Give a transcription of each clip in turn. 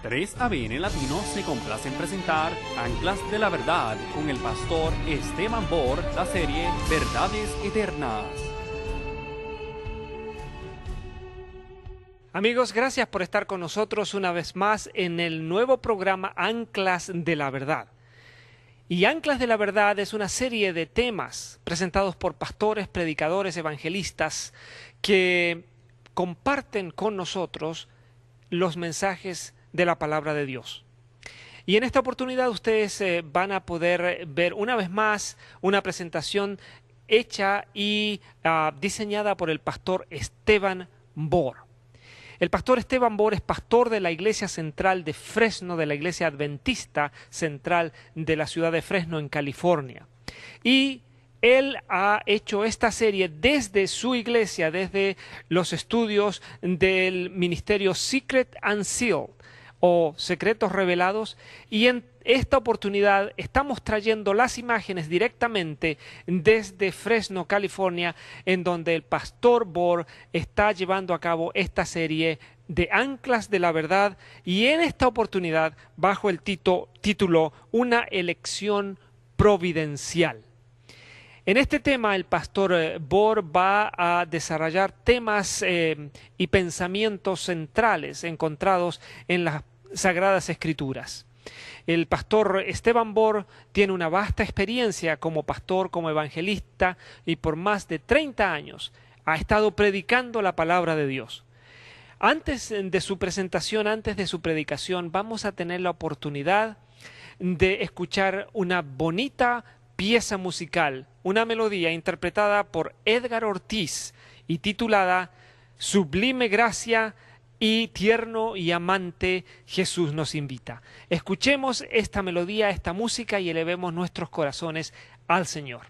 3ABN Latino se complace en presentar Anclas de la Verdad con el pastor Esteban Bor, la serie Verdades Eternas. Amigos, gracias por estar con nosotros una vez más en el nuevo programa Anclas de la Verdad. Y Anclas de la Verdad es una serie de temas presentados por pastores, predicadores, evangelistas que comparten con nosotros los mensajes de la palabra de Dios. Y en esta oportunidad ustedes van a poder ver una vez más una presentación hecha y diseñada por el pastor Esteban Bor. El pastor Esteban Bor es pastor de la Iglesia Central de Fresno, de la Iglesia Adventista Central de la ciudad de Fresno, en California. Y él ha hecho esta serie desde su iglesia, desde los estudios del ministerio Secret and Sealed, o Secretos Revelados, y en esta oportunidad estamos trayendo las imágenes directamente desde Fresno, California, en donde el pastor Bor está llevando a cabo esta serie de Anclas de la Verdad, y en esta oportunidad bajo el título Una elección providencial. En este tema el pastor Bor va a desarrollar temas y pensamientos centrales encontrados en las Sagradas Escrituras. El pastor Esteban Bor tiene una vasta experiencia como pastor, como evangelista, y por más de 30 años ha estado predicando la palabra de Dios. Antes de su presentación, antes de su predicación, vamos a tener la oportunidad de escuchar una bonita pieza musical, una melodía interpretada por Edgar Ortiz y titulada Sublime Gracia y Tierno y Amante Jesús nos invita. Escuchemos esta melodía, esta música, y elevemos nuestros corazones al Señor.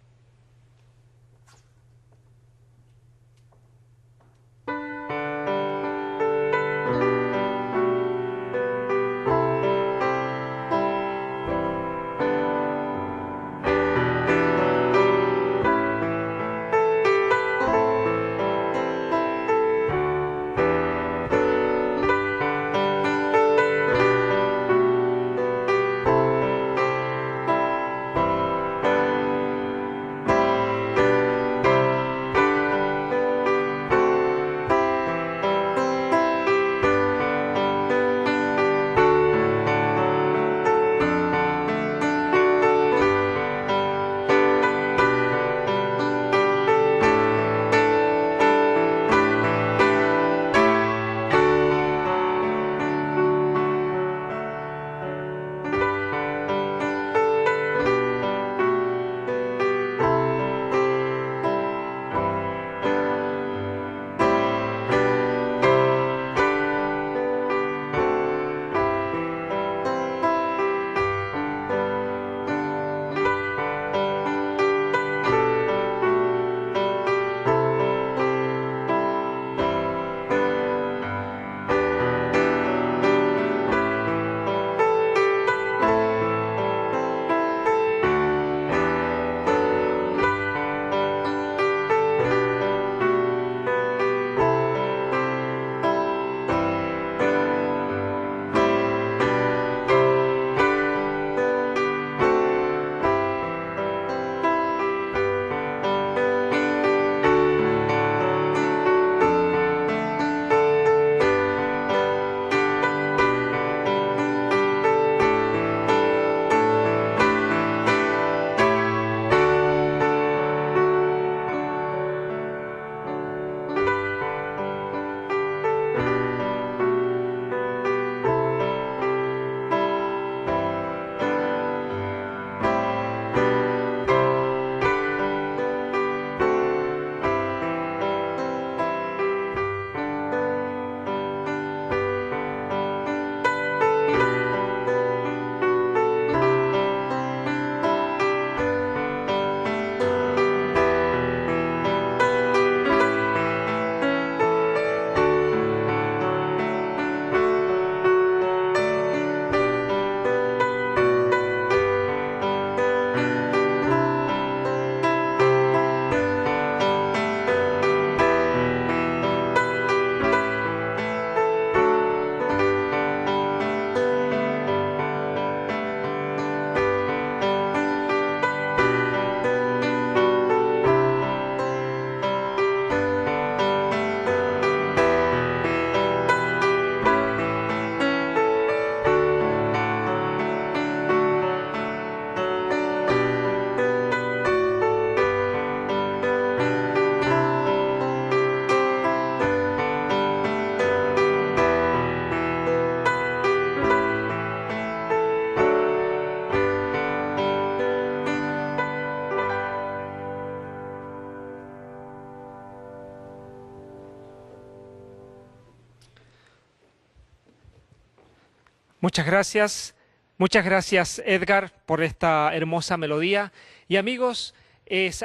Muchas gracias Edgar por esta hermosa melodía. Y amigos,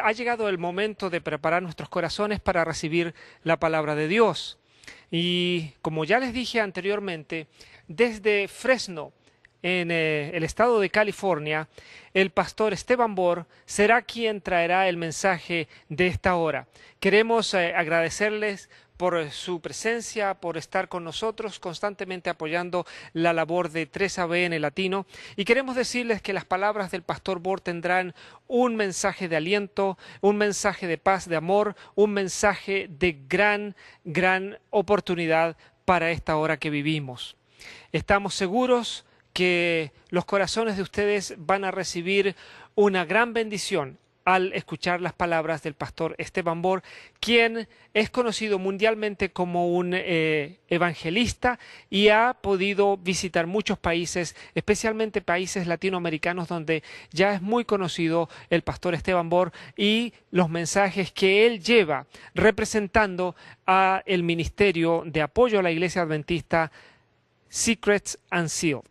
ha llegado el momento de preparar nuestros corazones para recibir la palabra de Dios. Y como ya les dije anteriormente, desde Fresno, en el estado de California, el pastor Esteban Bohr será quien traerá el mensaje de esta hora. Queremos agradecerles por su presencia, por estar con nosotros, constantemente apoyando la labor de 3AB en el latino. Y queremos decirles que las palabras del pastor Bohr tendrán un mensaje de aliento, un mensaje de paz, de amor, un mensaje de gran oportunidad para esta hora que vivimos. Estamos seguros que los corazones de ustedes van a recibir una gran bendición al escuchar las palabras del pastor Esteban Bohr, quien es conocido mundialmente como un evangelista y ha podido visitar muchos países, especialmente países latinoamericanos donde ya es muy conocido el pastor Esteban Bohr y los mensajes que él lleva representando a el ministerio de apoyo a la Iglesia Adventista Secrets Unsealed,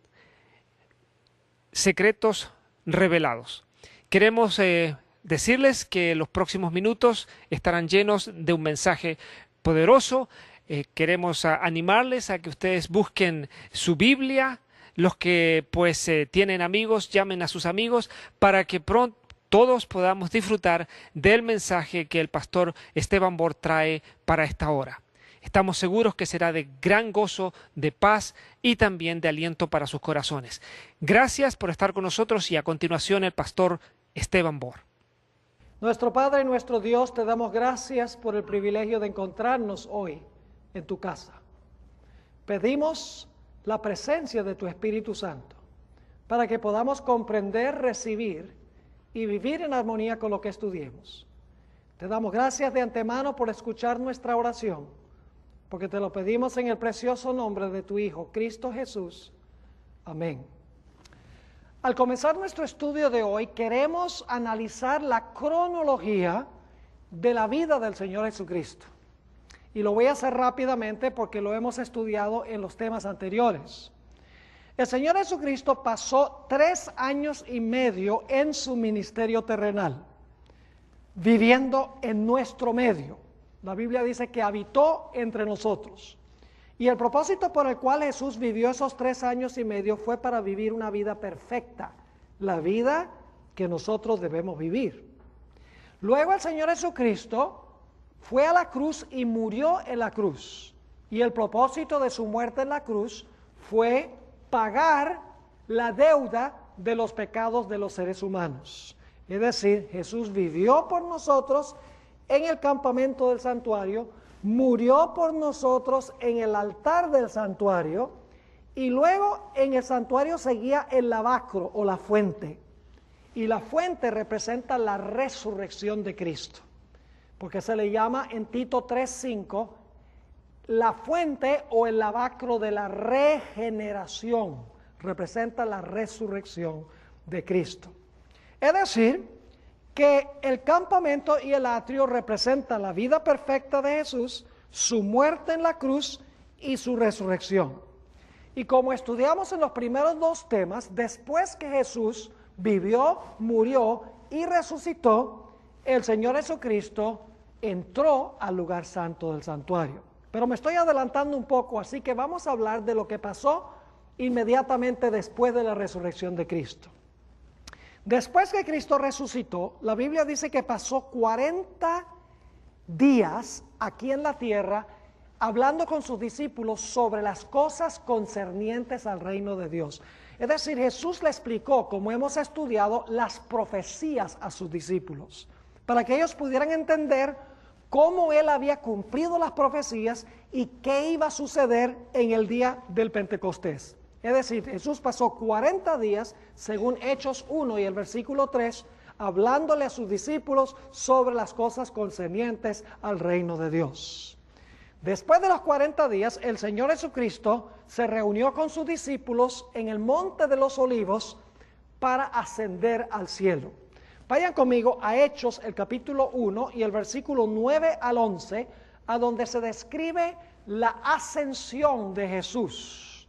secretos revelados. Queremos decirles que los próximos minutos estarán llenos de un mensaje poderoso. Queremos animarles a que ustedes busquen su Biblia. Los que tienen amigos, llamen a sus amigos para que pronto todos podamos disfrutar del mensaje que el pastor Esteban Bohr trae para esta hora. Estamos seguros que será de gran gozo, de paz y también de aliento para sus corazones. Gracias por estar con nosotros y a continuación el pastor Esteban Bohr. Nuestro Padre y nuestro Dios, te damos gracias por el privilegio de encontrarnos hoy en tu casa. Pedimos la presencia de tu Espíritu Santo para que podamos comprender, recibir y vivir en armonía con lo que estudiemos. Te damos gracias de antemano por escuchar nuestra oración, porque te lo pedimos en el precioso nombre de tu Hijo, Cristo Jesús. Amén. Al comenzar nuestro estudio de hoy, queremos analizar la cronología de la vida del Señor Jesucristo. Y lo voy a hacer rápidamente porque lo hemos estudiado en los temas anteriores. El Señor Jesucristo pasó 3 años y medio en su ministerio terrenal, viviendo en nuestro medio. La Biblia dice que habitó entre nosotros. Y el propósito por el cual Jesús vivió esos 3 años y medio fue para vivir una vida perfecta, la vida que nosotros debemos vivir. Luego el Señor Jesucristo fue a la cruz y murió en la cruz. Y el propósito de su muerte en la cruz fue pagar la deuda de los pecados de los seres humanos. Es decir, Jesús vivió por nosotros en el campamento del santuario, murió por nosotros en el altar del santuario y luego en el santuario seguía el lavacro o la fuente. Y la fuente representa la resurrección de Cristo, porque se le llama en Tito 3:5 la fuente o el lavacro de la regeneración, representa la resurrección de Cristo. Es decir, que el campamento y el atrio representan la vida perfecta de Jesús, su muerte en la cruz y su resurrección. Y como estudiamos en los primeros 2 temas, después que Jesús vivió, murió y resucitó, el Señor Jesucristo entró al lugar santo del santuario. Pero me estoy adelantando un poco, así que vamos a hablar de lo que pasó inmediatamente después de la resurrección de Cristo. Después que Cristo resucitó, la Biblia dice que pasó 40 días aquí en la tierra hablando con sus discípulos sobre las cosas concernientes al reino de Dios. Es decir, Jesús le explicó, como hemos estudiado, las profecías a sus discípulos, para que ellos pudieran entender cómo Él había cumplido las profecías y qué iba a suceder en el día del Pentecostés. Es decir, Jesús pasó 40 días, según Hechos 1 y el versículo 3, hablándole a sus discípulos sobre las cosas concernientes al reino de Dios. Después de los 40 días, el Señor Jesucristo se reunió con sus discípulos en el Monte de los Olivos para ascender al cielo. Vayan conmigo a Hechos, el capítulo 1 y el versículo 9 al 11, a donde se describe la ascensión de Jesús.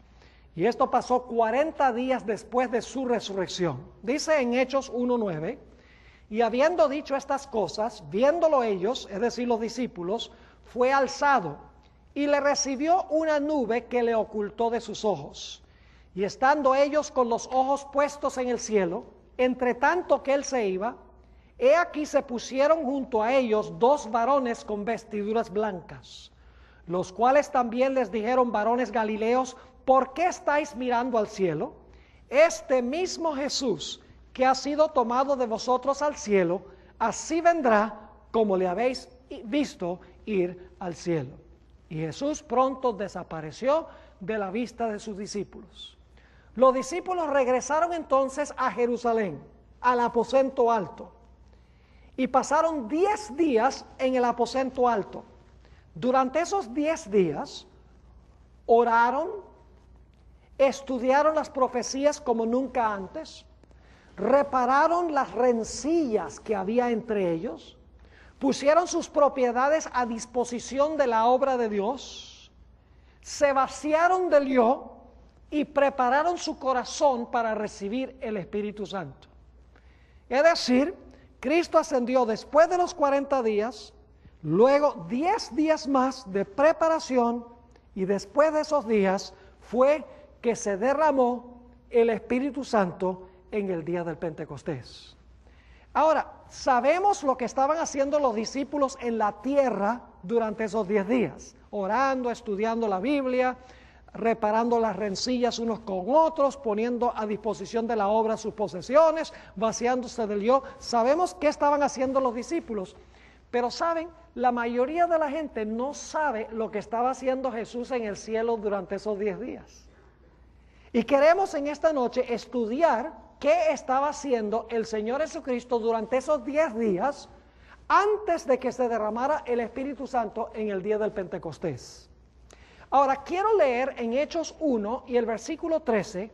Y esto pasó 40 días después de su resurrección. Dice en Hechos 1:9, y habiendo dicho estas cosas, viéndolo ellos, es decir, los discípulos, fue alzado y le recibió una nube que le ocultó de sus ojos. Y estando ellos con los ojos puestos en el cielo, entre tanto que él se iba, he aquí se pusieron junto a ellos 2 varones con vestiduras blancas, los cuales también les dijeron: varones Galileos, ¿por qué estáis mirando al cielo? Este mismo Jesús que ha sido tomado de vosotros al cielo, así vendrá como le habéis visto ir al cielo. Y Jesús pronto desapareció de la vista de sus discípulos. Los discípulos regresaron entonces a Jerusalén, al aposento alto, y pasaron 10 días en el aposento alto. Durante esos 10 días, oraron, estudiaron las profecías como nunca antes, repararon las rencillas que había entre ellos, pusieron sus propiedades a disposición de la obra de Dios, se vaciaron del yo y prepararon su corazón para recibir el Espíritu Santo. Es decir, Cristo ascendió después de los 40 días, luego 10 días más de preparación, y después de esos días fue que se derramó el Espíritu Santo en el día del Pentecostés. Ahora, sabemos lo que estaban haciendo los discípulos en la tierra durante esos 10 días, orando, estudiando la Biblia, reparando las rencillas unos con otros, poniendo a disposición de la obra sus posesiones, vaciándose del yo. Sabemos qué estaban haciendo los discípulos, pero saben, la mayoría de la gente no sabe lo que estaba haciendo Jesús en el cielo durante esos 10 días. Y queremos en esta noche estudiar qué estaba haciendo el Señor Jesucristo durante esos 10 días antes de que se derramara el Espíritu Santo en el día del Pentecostés. Ahora, quiero leer en Hechos 1 y el versículo 13,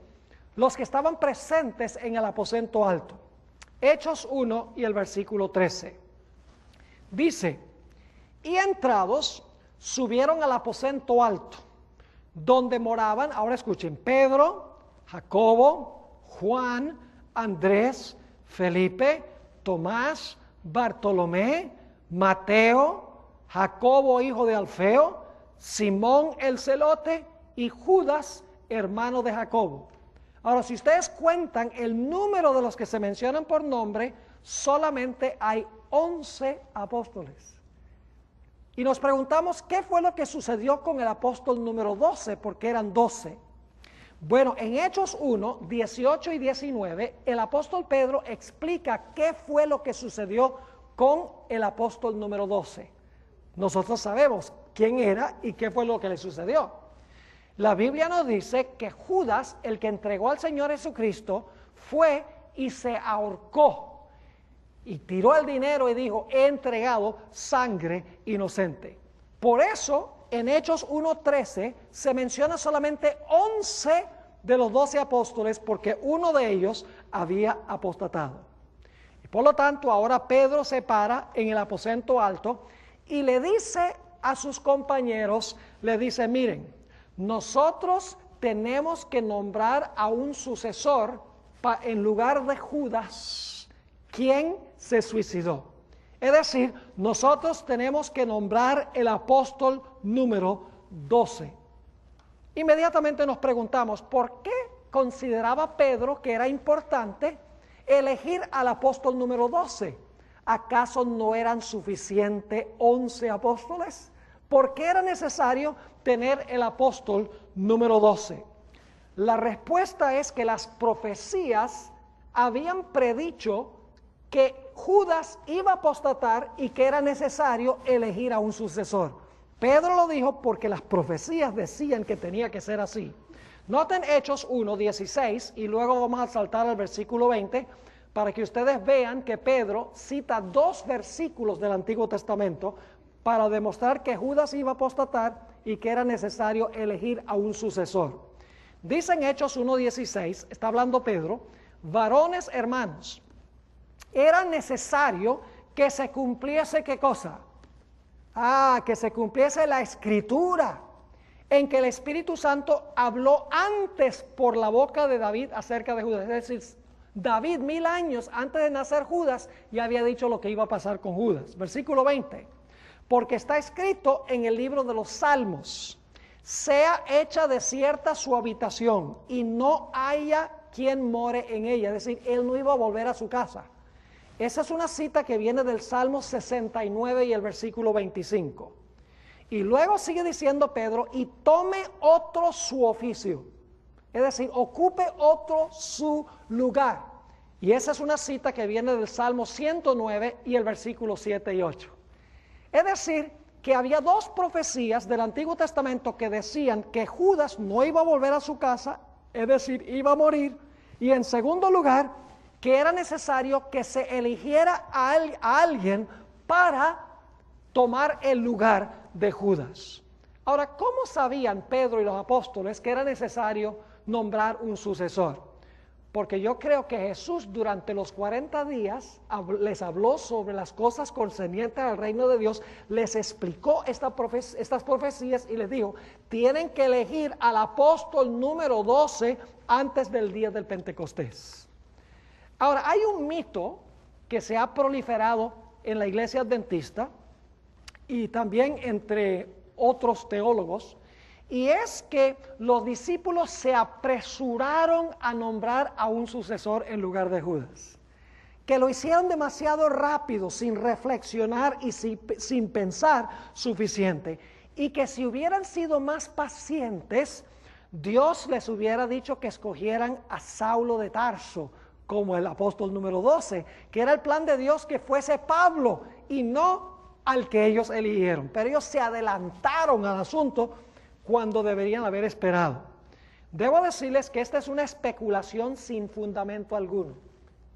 los que estaban presentes en el aposento alto. Hechos 1 y el versículo 13. Dice: y entrados, subieron al aposento alto, donde moraban, ahora escuchen, Pedro, Jacobo, Juan, Andrés, Felipe, Tomás, Bartolomé, Mateo, Jacobo hijo de Alfeo, Simón el celote y Judas, hermano de Jacobo. Ahora, si ustedes cuentan el número de los que se mencionan por nombre, solamente hay 11 apóstoles. Y nos preguntamos qué fue lo que sucedió con el apóstol número 12, porque eran 12. Bueno, en Hechos 1, 18 y 19, el apóstol Pedro explica qué fue lo que sucedió con el apóstol número 12. Nosotros sabemos quién era y qué fue lo que le sucedió. La Biblia nos dice que Judas, el que entregó al Señor Jesucristo, fue y se ahorcó y tiró el dinero y dijo: he entregado sangre inocente. Por eso en Hechos 1:13 se menciona solamente 11 de los 12 apóstoles, porque uno de ellos había apostatado. Y por lo tanto ahora Pedro se para en el aposento alto y le dice a sus compañeros, le dice: miren, nosotros tenemos que nombrar a un sucesor en lugar de Judas, quien se suicidó. Es decir, nosotros tenemos que nombrar el apóstol número 12. Inmediatamente nos preguntamos, ¿por qué consideraba Pedro que era importante elegir al apóstol número 12? ¿Acaso no eran suficientes 11 apóstoles? ¿Por qué era necesario tener el apóstol número 12? La respuesta es que las profecías habían predicho que Judas iba a apostatar y que era necesario elegir a un sucesor. Pedro lo dijo porque las profecías decían que tenía que ser así. Noten Hechos 1:16 y luego vamos a saltar al versículo 20 para que ustedes vean que Pedro cita 2 versículos del Antiguo Testamento para demostrar que Judas iba a apostatar y que era necesario elegir a un sucesor. Dice en Hechos 1:16, está hablando Pedro: varones hermanos, era necesario que se cumpliese, ¿qué cosa? Que se cumpliese la Escritura. en que el Espíritu Santo habló antes por la boca de David acerca de Judas. Es decir, David 1000 años antes de nacer Judas ya había dicho lo que iba a pasar con Judas. Versículo 20. Porque está escrito en el libro de los Salmos: sea hecha desierta su habitación y no haya quien more en ella. Es decir, él no iba a volver a su casa. Esa es una cita que viene del Salmo 69 y el versículo 25. Y luego sigue diciendo Pedro: y tome otro su oficio. Es decir, ocupe otro su lugar. Y esa es una cita que viene del Salmo 109 y el versículo 7 y 8. Es decir, que había dos profecías del Antiguo Testamento que decían que Judas no iba a volver a su casa, es decir, iba a morir. Y en segundo lugar, que era necesario que se eligiera a alguien para tomar el lugar de Judas. Ahora, ¿cómo sabían Pedro y los apóstoles que era necesario nombrar un sucesor? Porque yo creo que Jesús durante los 40 días les habló sobre las cosas concernientes al reino de Dios, les explicó estas profecías y les dijo: tienen que elegir al apóstol número 12 antes del día del Pentecostés. Ahora, hay un mito que se ha proliferado en la iglesia adventista y también entre otros teólogos, y es que los discípulos se apresuraron a nombrar a un sucesor en lugar de Judas, que lo hicieron demasiado rápido, sin reflexionar y sin pensar suficiente, y que si hubieran sido más pacientes, Dios les hubiera dicho que escogieran a Saulo de Tarso como el apóstol número 12, que era el plan de Dios que fuese Pablo y no al que ellos eligieron. Pero ellos se adelantaron al asunto cuando deberían haber esperado. Debo decirles que esta es una especulación sin fundamento alguno.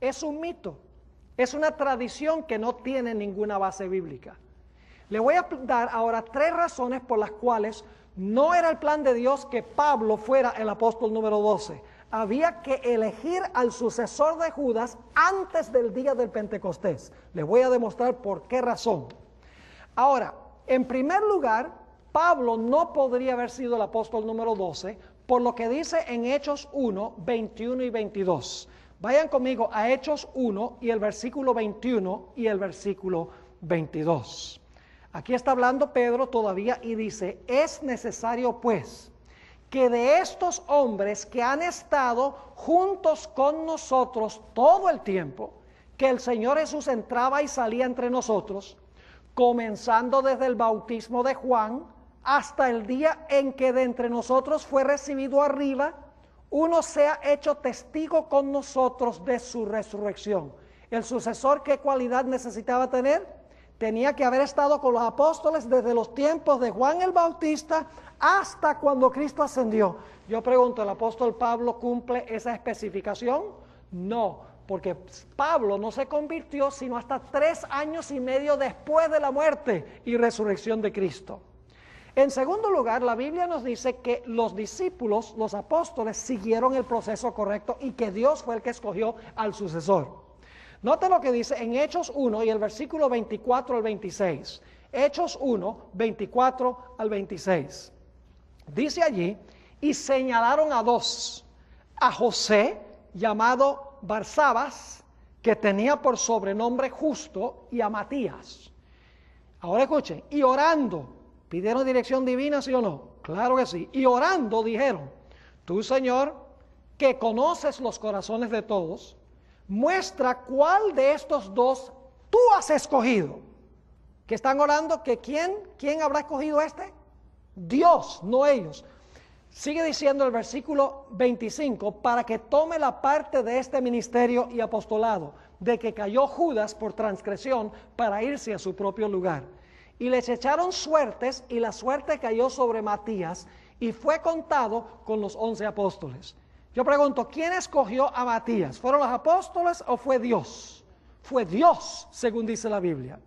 Es un mito, es una tradición que no tiene ninguna base bíblica. Le voy a dar ahora 3 razones por las cuales no era el plan de Dios que Pablo fuera el apóstol número 12. Había que elegir al sucesor de Judas antes del día del Pentecostés. Les voy a demostrar por qué razón. Ahora, en primer lugar, Pablo no podría haber sido el apóstol número 12, por lo que dice en Hechos 1, 21 y 22. Vayan conmigo a Hechos 1 y el versículo 21 y el versículo 22. Aquí está hablando Pedro todavía y dice: es necesario pues que de estos hombres que han estado juntos con nosotros todo el tiempo, que el Señor Jesús entraba y salía entre nosotros, comenzando desde el bautismo de Juan hasta el día en que de entre nosotros fue recibido arriba, uno sea hecho testigo con nosotros de su resurrección. El sucesor, ¿qué cualidad necesitaba tener? Tenía que haber estado con los apóstoles desde los tiempos de Juan el Bautista hasta cuando Cristo ascendió. Yo pregunto, ¿el apóstol Pablo cumple esa especificación? No, porque Pablo no se convirtió sino hasta 3 años y medio después de la muerte y resurrección de Cristo. En segundo lugar, la Biblia nos dice que los discípulos, los apóstoles, siguieron el proceso correcto y que Dios fue el que escogió al sucesor. Note lo que dice en Hechos 1 y el versículo 24 al 26. Hechos 1, 24 al 26. Dice allí: y señalaron a 2, a José, llamado Barsabas, que tenía por sobrenombre Justo, y a Matías. Ahora escuchen: y orando, ¿pidieron dirección divina, sí o no? Claro que sí. Y orando dijeron: tú, Señor, que conoces los corazones de todos, muestra cuál de estos 2 tú has escogido. Que están orando que ¿quién habrá escogido este? Dios, no ellos. Sigue diciendo el versículo 25: para que tome la parte de este ministerio y apostolado, de que cayó Judas por transgresión para irse a su propio lugar. Y les echaron suertes, y la suerte cayó sobre Matías, y fue contado con los 11 apóstoles. Yo pregunto, ¿quién escogió a Matías? ¿Fueron los apóstoles o fue Dios? Fue Dios, según dice la Biblia.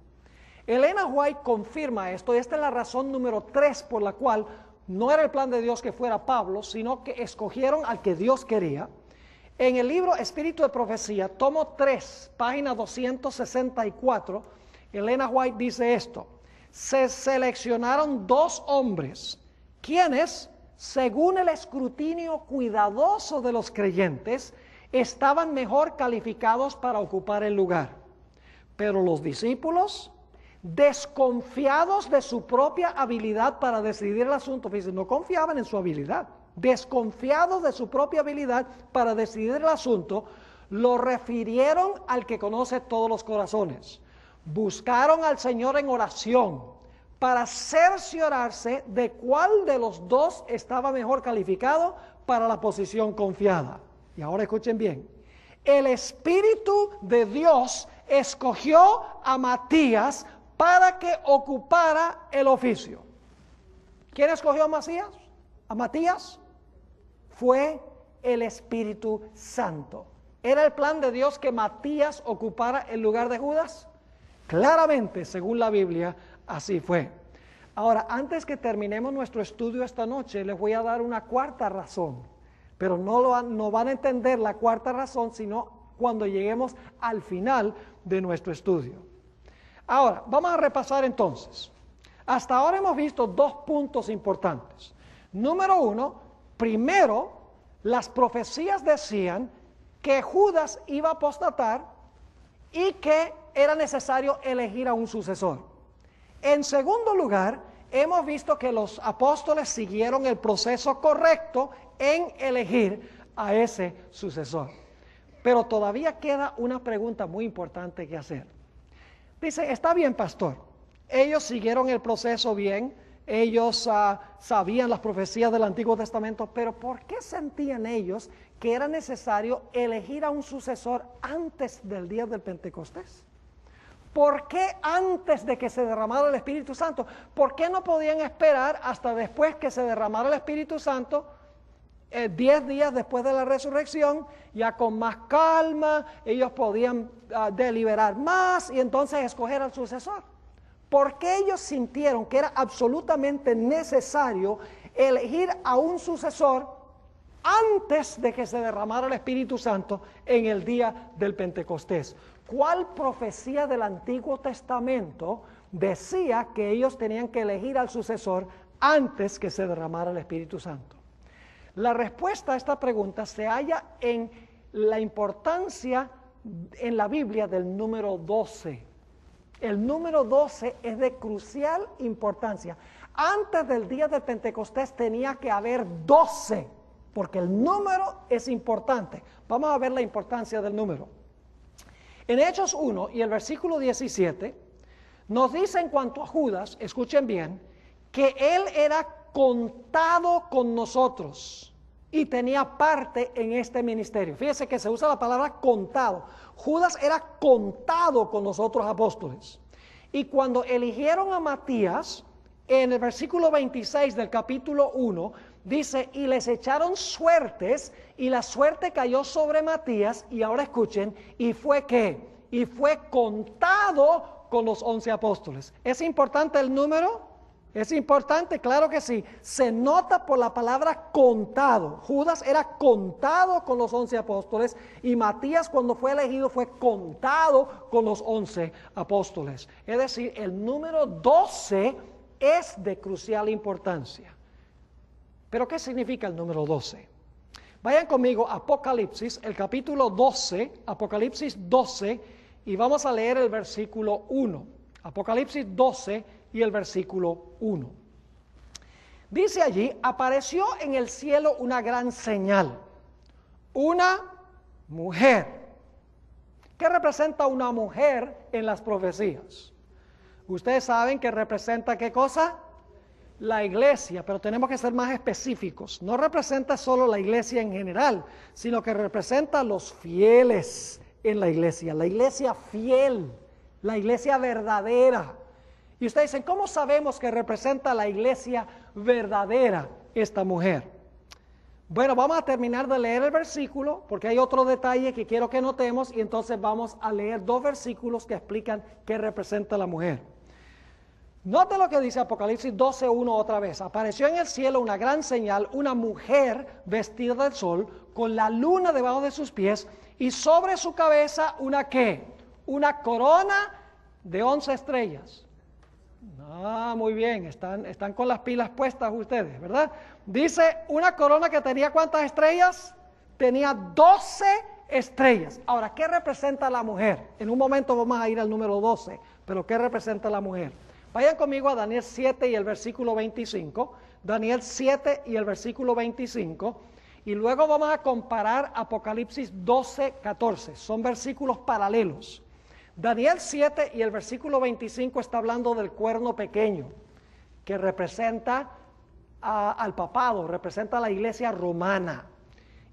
Elena White confirma esto, y esta es la razón número 3 por la cual no era el plan de Dios que fuera Pablo, sino que escogieron al que Dios quería. En el libro Espíritu de Profecía, tomo 3, página 264, Elena White dice esto: se seleccionaron 2 hombres quienes, según el escrutinio cuidadoso de los creyentes, estaban mejor calificados para ocupar el lugar. Pero los discípulos, desconfiados de su propia habilidad para decidir el asunto, fíjense, no confiaban en su habilidad, desconfiados de su propia habilidad para decidir el asunto, lo refirieron al que conoce todos los corazones. Buscaron al Señor en oración para cerciorarse de cuál de los dos estaba mejor calificado para la posición confiada. Y ahora escuchen bien, el Espíritu de Dios escogió a Matías para que ocupara el oficio. ¿Quién escogió a Matías? ¿A Matías? Fue el Espíritu Santo. ¿Era el plan de Dios que Matías ocupara el lugar de Judas? Claramente, según la Biblia, así fue. Ahora, antes que terminemos nuestro estudio esta noche, les voy a dar una cuarta razón. Pero no van a entender la cuarta razón, sino cuando lleguemos al final de nuestro estudio. Ahora, vamos a repasar entonces. Hasta ahora hemos visto dos puntos importantes. Número uno, primero, las profecías decían que Judas iba a apostatar y que era necesario elegir a un sucesor. En segundo lugar, hemos visto que los apóstoles siguieron el proceso correcto en elegir a ese sucesor. Pero todavía queda una pregunta muy importante que hacer. Dice, está bien, pastor, ellos siguieron el proceso bien, ellos sabían las profecías del Antiguo Testamento, pero ¿por qué sentían ellos que era necesario elegir a un sucesor antes del día del Pentecostés? ¿Por qué antes de que se derramara el Espíritu Santo? ¿Por qué no podían esperar hasta después que se derramara el Espíritu Santo, 10 días después de la resurrección, ya con más calma, ellos podían deliberar más y entonces escoger al sucesor? ¿Por qué ellos sintieron que era absolutamente necesario elegir a un sucesor antes de que se derramara el Espíritu Santo en el día del Pentecostés? ¿Cuál profecía del Antiguo Testamento decía que ellos tenían que elegir al sucesor antes que se derramara el Espíritu Santo? La respuesta a esta pregunta se halla en la importancia en la Biblia del número 12. El número 12 es de crucial importancia. Antes del día de Pentecostés tenía que haber 12, porque el número es importante. Vamos a ver la importancia del número. En Hechos 1 y el versículo 17 nos dice en cuanto a Judas, escuchen bien, que él era contado con nosotros y tenía parte en este ministerio. Fíjese que se usa la palabra contado. Judas era contado con nosotros apóstoles. Y cuando eligieron a Matías, en el versículo 26 del capítulo 1, dice, y les echaron suertes, y la suerte cayó sobre Matías, y ahora escuchen, y fue ¿qué? Y fue contado con los 11 apóstoles. ¿Es importante el número? ¿Es importante? Claro que sí. Se nota por la palabra contado. Judas era contado con los 11 apóstoles y Matías cuando fue elegido fue contado con los 11 apóstoles. Es decir, el número 12 es de crucial importancia. ¿Pero qué significa el número 12? Vayan conmigo a Apocalipsis, el capítulo 12, Apocalipsis 12, y vamos a leer el versículo 1. Apocalipsis 12 y el versículo 1. Dice allí, apareció en el cielo una gran señal, una mujer. ¿Qué representa una mujer en las profecías? Ustedes saben que representa ¿qué cosa? La iglesia, pero tenemos que ser más específicos. No representa solo la iglesia en general, sino que representa a los fieles en la iglesia fiel, la iglesia verdadera. Y ustedes dicen, ¿cómo sabemos que representa la iglesia verdadera esta mujer? Bueno, vamos a terminar de leer el versículo, porque hay otro detalle que quiero que notemos, y entonces vamos a leer 2 versículos que explican qué representa la mujer. Note lo que dice Apocalipsis 12:1 otra vez. Apareció en el cielo una gran señal, una mujer vestida del sol, con la luna debajo de sus pies, y sobre su cabeza una ¿qué? Una corona de 11 estrellas. Ah, muy bien, están con las pilas puestas ustedes, ¿verdad? Dice una corona que tenía ¿cuántas estrellas? Tenía 12 estrellas. Ahora, ¿qué representa la mujer? En un momento vamos a ir al número 12, pero ¿qué representa la mujer? Vayan conmigo a Daniel 7 y el versículo 25. Daniel 7 y el versículo 25. Y luego vamos a comparar Apocalipsis 12, 14. Son versículos paralelos. Daniel 7 y el versículo 25 está hablando del cuerno pequeño, que representa al papado, representa a la iglesia romana.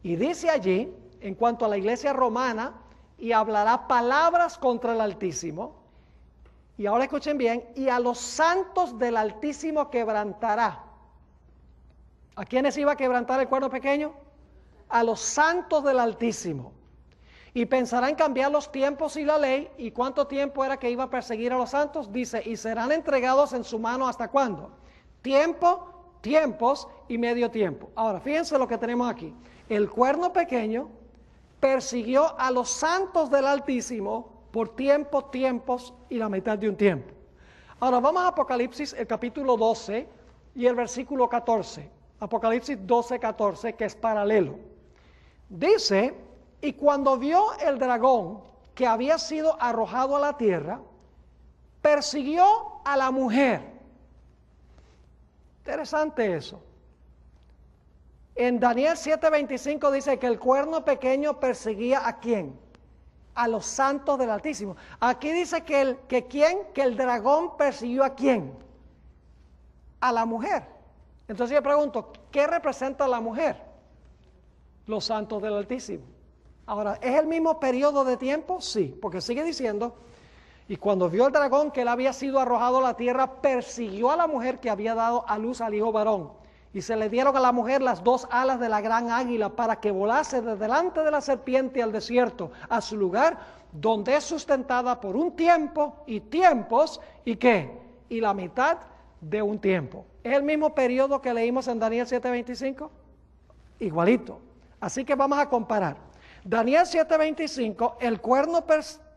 Y dice allí, en cuanto a la iglesia romana, y hablará palabras contra el Altísimo. Y ahora escuchen bien, y a los santos del Altísimo quebrantará. ¿A quiénes iba a quebrantar el cuerno pequeño? A los santos del Altísimo. Y pensará en cambiar los tiempos y la ley. ¿Y cuánto tiempo era que iba a perseguir a los santos? Dice, y serán entregados en su mano ¿hasta cuándo? Tiempo, tiempos y medio tiempo. Ahora, fíjense lo que tenemos aquí. El cuerno pequeño persiguió a los santos del Altísimo por tiempo, tiempos y la mitad de un tiempo. Ahora vamos a Apocalipsis, el capítulo 12 y el versículo 14. Apocalipsis 12, 14, que es paralelo. Dice, y cuando vio el dragón que había sido arrojado a la tierra, persiguió a la mujer. Interesante eso. En Daniel 7:25 dice que el cuerno pequeño perseguía ¿a quién? A los santos del Altísimo. Aquí dice que el dragón persiguió ¿a quién? A la mujer. Entonces yo pregunto, ¿qué representa la mujer? Los santos del Altísimo. Ahora, ¿es el mismo periodo de tiempo? Sí, porque sigue diciendo, y cuando vio el dragón que él había sido arrojado a la tierra, persiguió a la mujer que había dado a luz al hijo varón. Y se le dieron a la mujer las dos alas de la gran águila para que volase de delante de la serpiente al desierto, a su lugar, donde es sustentada por un tiempo y tiempos, ¿y qué? Y la mitad de un tiempo. ¿Es el mismo periodo que leímos en Daniel 7:25? Igualito. Así que vamos a comparar. Daniel 7:25, el cuerno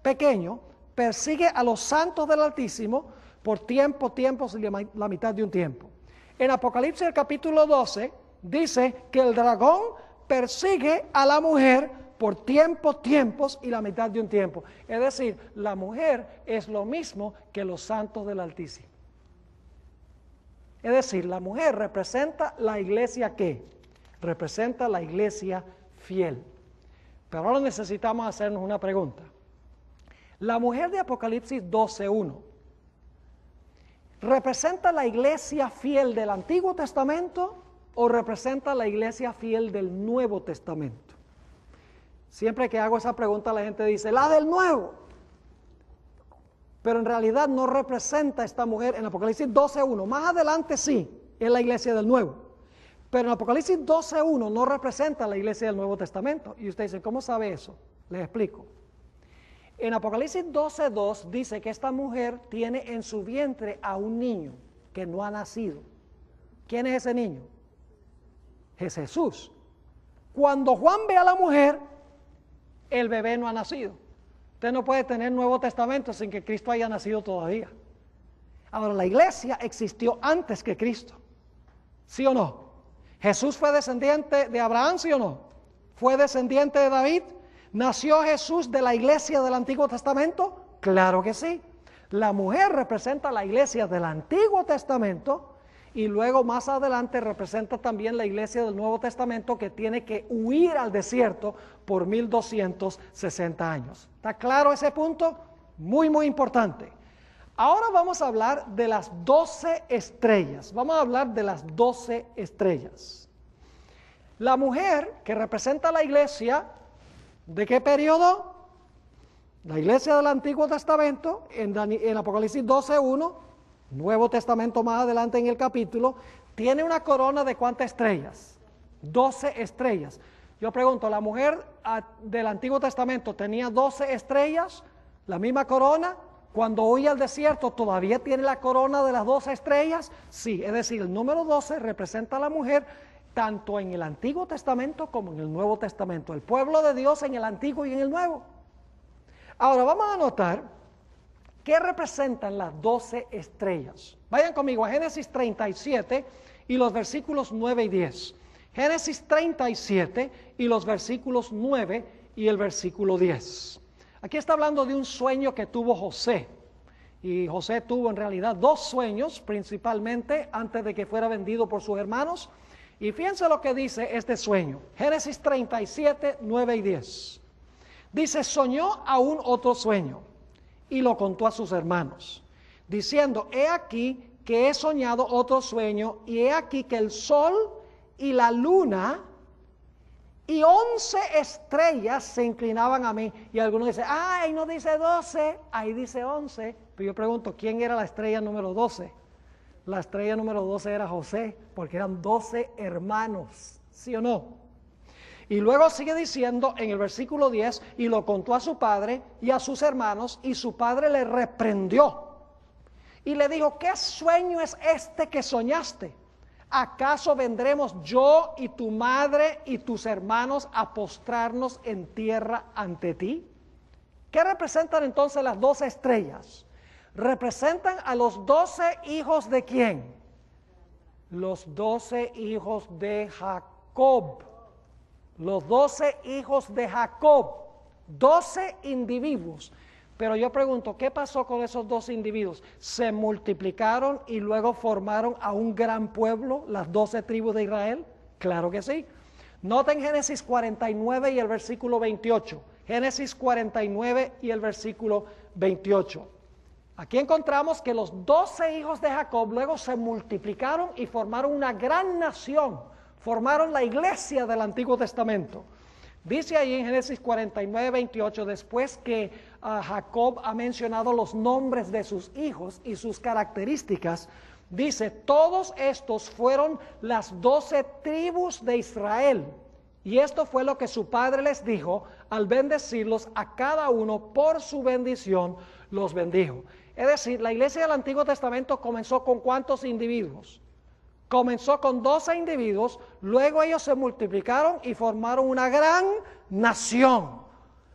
pequeño persigue a los santos del Altísimo por tiempo, tiempos y la mitad de un tiempo. En Apocalipsis el capítulo 12 dice que el dragón persigue a la mujer por tiempo, tiempos y la mitad de un tiempo. Es decir, la mujer es lo mismo que los santos del Altísimo. Es decir, la mujer representa la iglesia ¿qué? Representa la iglesia fiel. Pero ahora necesitamos hacernos una pregunta. La mujer de Apocalipsis 12:1 ¿representa la iglesia fiel del Antiguo Testamento o representa la iglesia fiel del Nuevo Testamento? Siempre que hago esa pregunta la gente dice, la del Nuevo. Pero en realidad no representa esta mujer en Apocalipsis 12:1. Más adelante sí, es la iglesia del Nuevo. Pero en Apocalipsis 12:1 no representa la iglesia del Nuevo Testamento. Y usted dice, ¿cómo sabe eso? Les explico. En Apocalipsis 12:2 dice que esta mujer tiene en su vientre a un niño que no ha nacido. ¿Quién es ese niño? Es Jesús. Cuando Juan ve a la mujer, el bebé no ha nacido. Usted no puede tener Nuevo Testamento sin que Cristo haya nacido todavía. Ahora, la iglesia existió antes que Cristo. ¿Sí o no? ¿Jesús fue descendiente de Abraham, sí o no? ¿Fue descendiente de David? ¿Nació Jesús de la iglesia del Antiguo Testamento? Claro que sí. La mujer representa la iglesia del Antiguo Testamento y luego más adelante representa también la iglesia del Nuevo Testamento que tiene que huir al desierto por 1260 años. ¿Está claro ese punto? Muy, muy importante. Ahora vamos a hablar de las 12 estrellas. Vamos a hablar de las 12 estrellas. La mujer que representa la iglesia, ¿de qué periodo? La iglesia del Antiguo Testamento, en Apocalipsis 12:1, Nuevo Testamento más adelante en el capítulo, tiene una corona de ¿cuántas estrellas? 12 estrellas. Yo pregunto, ¿la mujer del Antiguo Testamento tenía 12 estrellas? ¿La misma corona? Cuando huye al desierto, ¿todavía tiene la corona de las 12 estrellas? Sí, es decir, el número 12 representa a la mujer tanto en el Antiguo Testamento como en el Nuevo Testamento. El pueblo de Dios en el Antiguo y en el Nuevo. Ahora vamos a notar ¿qué representan las 12 estrellas? Vayan conmigo a Génesis 37 y los versículos 9 y 10. Génesis 37 y los versículos 9 y el versículo 10. Aquí está hablando de un sueño que tuvo José. Y José tuvo en realidad 2 sueños principalmente antes de que fuera vendido por sus hermanos. Y fíjense lo que dice este sueño. Génesis 37, 9 y 10. Dice, soñó aún otro sueño y lo contó a sus hermanos, diciendo, he aquí que he soñado otro sueño y he aquí que el sol y la luna y 11 estrellas se inclinaban a mí. Y algunos dicen, ahí no dice 12, ahí dice 11. Pero yo pregunto, ¿quién era la estrella número 12? La estrella número 12 era José, porque eran 12 hermanos, ¿sí o no? Y luego sigue diciendo en el versículo 10, y lo contó a su padre y a sus hermanos, y su padre le reprendió. Y le dijo, ¿qué sueño es este que soñaste? ¿Acaso vendremos yo y tu madre y tus hermanos a postrarnos en tierra ante ti? ¿Qué representan entonces las 12 estrellas? Representan a los 12 hijos de ¿quién? Los 12 hijos de Jacob. Los 12 hijos de Jacob. 12 individuos. Pero yo pregunto, ¿qué pasó con esos 12 individuos? ¿Se multiplicaron y luego formaron a un gran pueblo, las 12 tribus de Israel? Claro que sí. Noten Génesis 49 y el versículo 28. Génesis 49 y el versículo 28. Aquí encontramos que los 12 hijos de Jacob luego se multiplicaron y formaron una gran nación. Formaron la iglesia del Antiguo Testamento. Dice ahí en Génesis 49, 28, después que Jacob ha mencionado los nombres de sus hijos y sus características, dice, todos estos fueron las 12 tribus de Israel. Y esto fue lo que su padre les dijo, al bendecirlos a cada uno por su bendición, los bendijo. Es decir, la iglesia del Antiguo Testamento comenzó con ¿cuántos individuos? Comenzó con 12 individuos, luego ellos se multiplicaron y formaron una gran nación.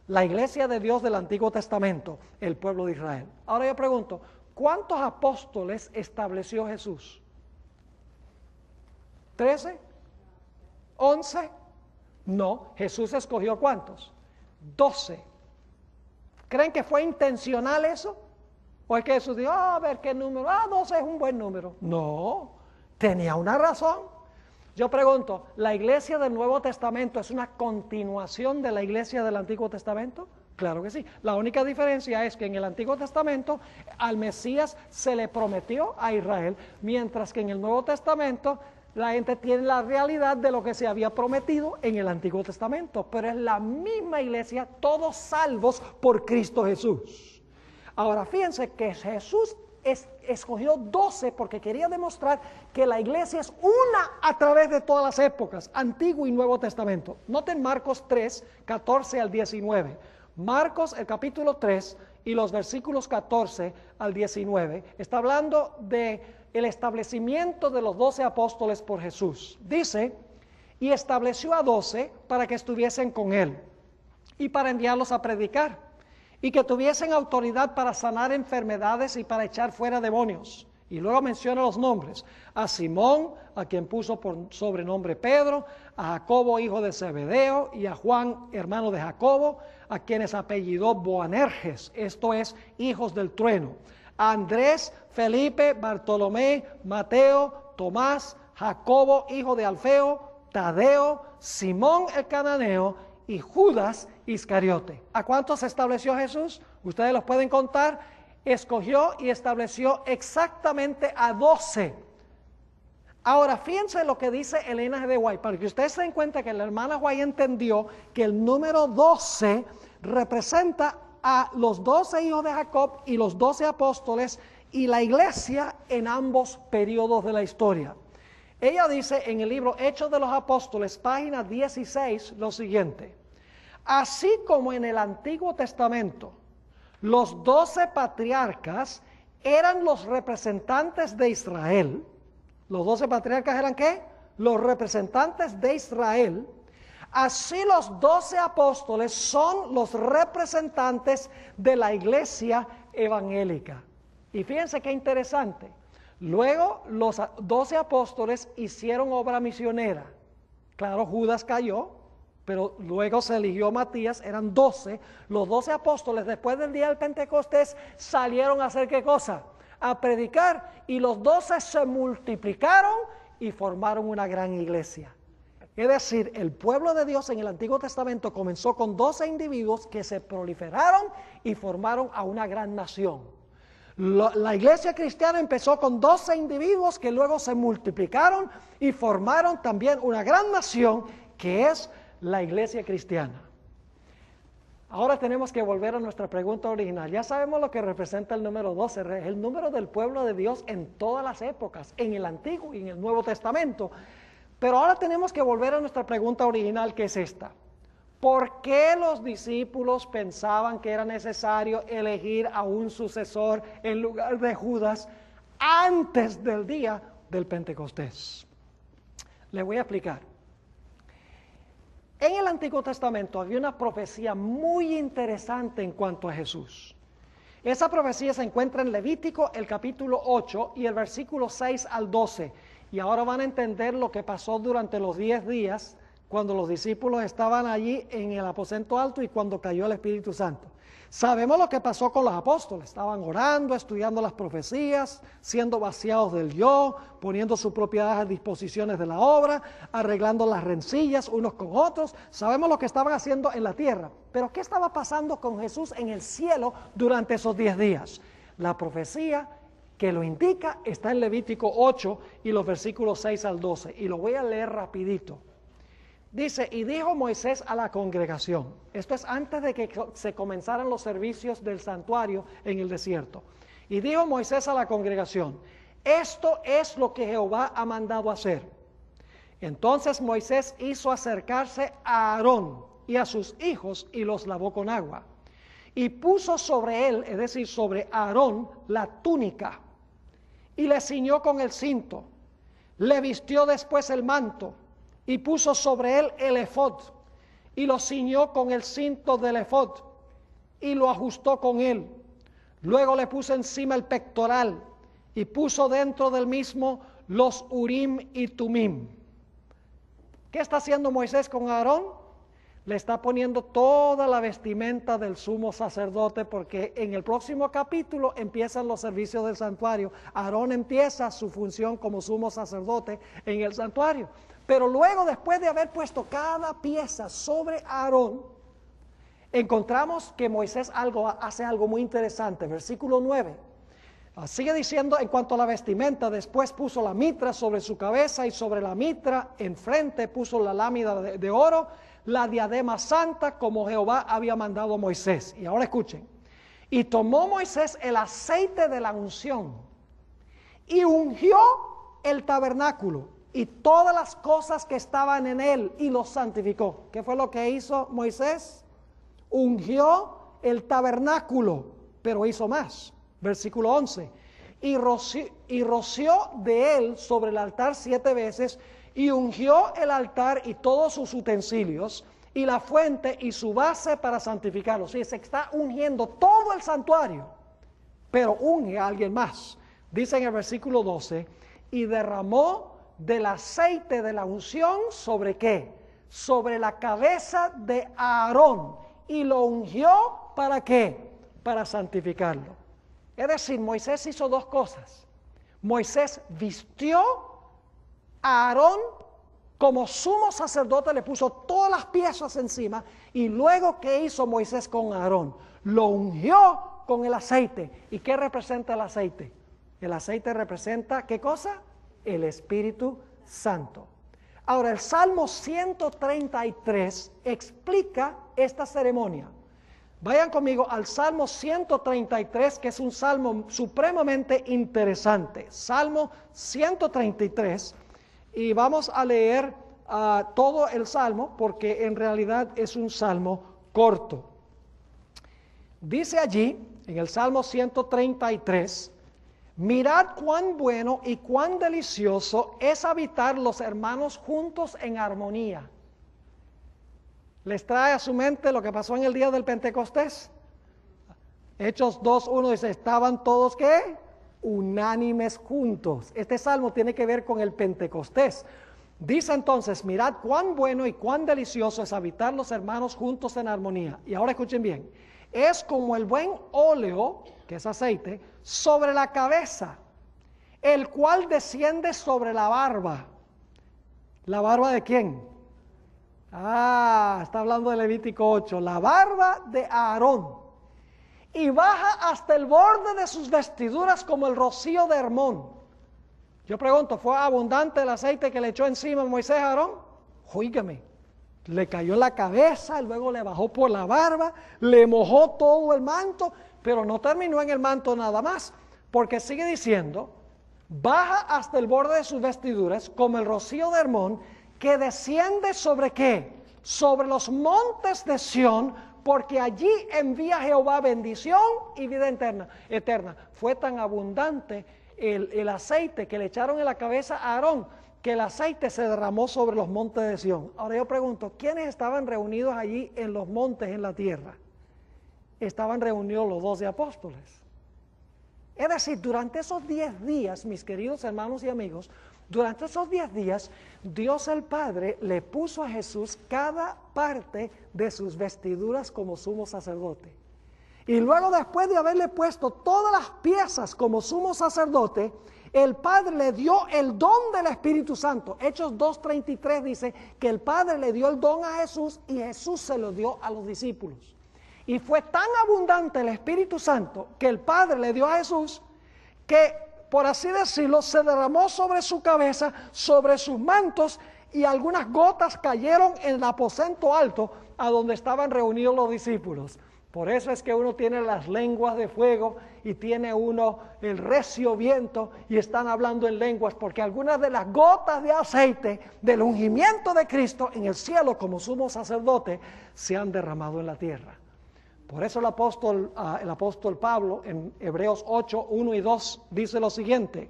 La iglesia de Dios del Antiguo Testamento, el pueblo de Israel. Ahora yo pregunto, ¿cuántos apóstoles estableció Jesús? ¿13? ¿11? No, Jesús escogió ¿cuántos? 12. ¿Creen que fue intencional eso? ¿O es que Jesús dijo, a ver qué número? 12 es un buen número. No. Tenía una razón. Yo pregunto, ¿la iglesia del Nuevo Testamento es una continuación de la iglesia del Antiguo Testamento? Claro que sí. La única diferencia es que en el Antiguo Testamento al Mesías se le prometió a Israel, mientras que en el Nuevo Testamento la gente tiene la realidad de lo que se había prometido en el Antiguo Testamento. Pero es la misma iglesia, todos salvos por Cristo Jesús. Ahora fíjense que Jesús escogió 12 porque quería demostrar que la iglesia es una a través de todas las épocas, Antiguo y Nuevo Testamento. Noten Marcos 3, 14 al 19. Marcos, el capítulo 3 y los versículos 14 al 19, está hablando de el establecimiento de los 12 apóstoles por Jesús. Dice, y estableció a 12 para que estuviesen con él y para enviarlos a predicar, y que tuviesen autoridad para sanar enfermedades y para echar fuera demonios. Y luego menciona los nombres, a Simón, a quien puso por sobrenombre Pedro, a Jacobo, hijo de Zebedeo, y a Juan, hermano de Jacobo, a quienes apellidó Boanerges, esto es, hijos del trueno, a Andrés, Felipe, Bartolomé, Mateo, Tomás, Jacobo, hijo de Alfeo, Tadeo, Simón el cananeo, y Judas Iscariote. ¿A cuántos estableció Jesús? Ustedes los pueden contar. Escogió y estableció exactamente a 12. Ahora, fíjense lo que dice Elena de White, para que ustedes se den cuenta que la hermana White entendió que el número 12 representa a los 12 hijos de Jacob y los 12 apóstoles y la iglesia en ambos periodos de la historia. Ella dice en el libro Hechos de los Apóstoles, página 16, lo siguiente. Así como en el Antiguo Testamento, los 12 patriarcas eran los representantes de Israel. ¿Los 12 patriarcas eran qué? Los representantes de Israel. Así los 12 apóstoles son los representantes de la iglesia evangélica. Y fíjense qué interesante. Luego los 12 apóstoles hicieron obra misionera. Claro, Judas cayó, pero luego se eligió Matías, eran 12. Los 12 apóstoles, después del día del Pentecostés, salieron a hacer ¿qué cosa? A predicar, y los 12 se multiplicaron y formaron una gran iglesia. Es decir, el pueblo de Dios en el Antiguo Testamento comenzó con 12 individuos que se proliferaron y formaron a una gran nación. La iglesia cristiana empezó con 12 individuos que luego se multiplicaron y formaron también una gran nación que es la iglesia cristiana. Ahora tenemos que volver a nuestra pregunta original. Ya sabemos lo que representa el número 12, el número del pueblo de Dios en todas las épocas, en el Antiguo y en el Nuevo Testamento. Pero ahora tenemos que volver a nuestra pregunta original, que es esta. ¿Por qué los discípulos pensaban que era necesario elegir a un sucesor en lugar de Judas antes del día del Pentecostés? Les voy a explicar. En el Antiguo Testamento había una profecía muy interesante en cuanto a Jesús. Esa profecía se encuentra en Levítico, el capítulo 8 y el versículo 6 al 12. Y ahora van a entender lo que pasó durante los 10 días cuando los discípulos estaban allí en el aposento alto y cuando cayó el Espíritu Santo. Sabemos lo que pasó con los apóstoles. Estaban orando, estudiando las profecías, siendo vaciados del yo, poniendo sus propiedades a disposiciones de la obra, arreglando las rencillas unos con otros. Sabemos lo que estaban haciendo en la tierra. Pero ¿qué estaba pasando con Jesús en el cielo durante esos 10 días? La profecía que lo indica está en Levítico 8 y los versículos 6 al 12. Y lo voy a leer rapidito. Dice, y dijo Moisés a la congregación, esto es antes de que se comenzaran los servicios del santuario en el desierto. Y dijo Moisés a la congregación, esto es lo que Jehová ha mandado hacer. Entonces Moisés hizo acercarse a Aarón y a sus hijos y los lavó con agua. Y puso sobre él, es decir, sobre Aarón, la túnica y le ciñó con el cinto. Le vistió después el manto y puso sobre él el efod y lo ciñó con el cinto del efod y lo ajustó con él. Luego le puso encima el pectoral y puso dentro del mismo los urim y tumim. ¿Qué está haciendo Moisés con Aarón? Le está poniendo toda la vestimenta del sumo sacerdote, porque en el próximo capítulo empiezan los servicios del santuario. Aarón empieza su función como sumo sacerdote en el santuario. Pero luego, después de haber puesto cada pieza sobre Aarón, encontramos que Moisés hace algo muy interesante. Versículo 9. Sigue diciendo en cuanto a la vestimenta, después puso la mitra sobre su cabeza y sobre la mitra enfrente puso la lámina de oro, la diadema santa como Jehová había mandado a Moisés. Y ahora escuchen. Y tomó Moisés el aceite de la unción y ungió el tabernáculo y todas las cosas que estaban en él y los santificó. ¿Qué fue lo que hizo Moisés? Ungió el tabernáculo, pero hizo más. Versículo 11. Y roció de él sobre el altar 7 veces y ungió el altar y todos sus utensilios y la fuente y su base para santificarlo. Sí, se está ungiendo todo el santuario, pero unge a alguien más. Dice en el versículo 12, y derramó del aceite de la unción ¿sobre qué? Sobre la cabeza de Aarón y lo ungió ¿para qué? Para santificarlo. Es decir, Moisés hizo 2 cosas. Moisés vistió a Aarón como sumo sacerdote, le puso todas las piezas encima, y luego ¿qué hizo Moisés con Aarón? Lo ungió con el aceite. ¿Y qué representa el aceite? El aceite representa ¿qué cosa? El Espíritu Santo. Ahora, el Salmo 133 explica esta ceremonia. Vayan conmigo al Salmo 133, que es un salmo supremamente interesante. Salmo 133, y vamos a leer todo el salmo, porque en realidad es un salmo corto. Dice allí, en el Salmo 133, mirad cuán bueno y cuán delicioso es habitar los hermanos juntos en armonía. ¿Les trae a su mente lo que pasó en el día del Pentecostés? Hechos 2:1 dice, estaban todos, ¿qué? Unánimes juntos. Este salmo tiene que ver con el Pentecostés. Dice entonces, mirad cuán bueno y cuán delicioso es habitar los hermanos juntos en armonía. Y ahora escuchen bien, es como el buen óleo, que es aceite, sobre la cabeza, el cual desciende sobre la barba. ¿La barba de quién? Está hablando de Levítico 8, la barba de Aarón. Y baja hasta el borde de sus vestiduras como el rocío de Hermón. Yo pregunto, ¿fue abundante el aceite que le echó encima Moisés a Aarón? Óigame, le cayó en la cabeza, luego le bajó por la barba, le mojó todo el manto, pero no terminó en el manto nada más, porque sigue diciendo, baja hasta el borde de sus vestiduras como el rocío de Hermón, que desciende sobre ¿qué? Sobre los montes de Sión, porque allí envía Jehová bendición y vida eterna. Fue tan abundante el aceite que le echaron en la cabeza a Aarón, que el aceite se derramó sobre los montes de Sión. Ahora yo pregunto, ¿quiénes estaban reunidos allí en los montes en la tierra? Estaban reunidos los 12 apóstoles. Es decir, durante esos 10 días, mis queridos hermanos y amigos, durante esos 10 días, Dios el Padre le puso a Jesús cada parte de sus vestiduras como sumo sacerdote. Y luego, después de haberle puesto todas las piezas como sumo sacerdote, el Padre le dio el don del Espíritu Santo. Hechos 2:33 dice que el Padre le dio el don a Jesús y Jesús se lo dio a los discípulos. Y fue tan abundante el Espíritu Santo que el Padre le dio a Jesús que, por así decirlo, se derramó sobre su cabeza, sobre sus mantos, y algunas gotas cayeron en el aposento alto a donde estaban reunidos los discípulos. Por eso es que uno tiene las lenguas de fuego y tiene uno el recio viento y están hablando en lenguas, porque algunas de las gotas de aceite del ungimiento de Cristo en el cielo como sumo sacerdote se han derramado en la tierra. Por eso el apóstol Pablo en Hebreos 8, 1 y 2 dice lo siguiente: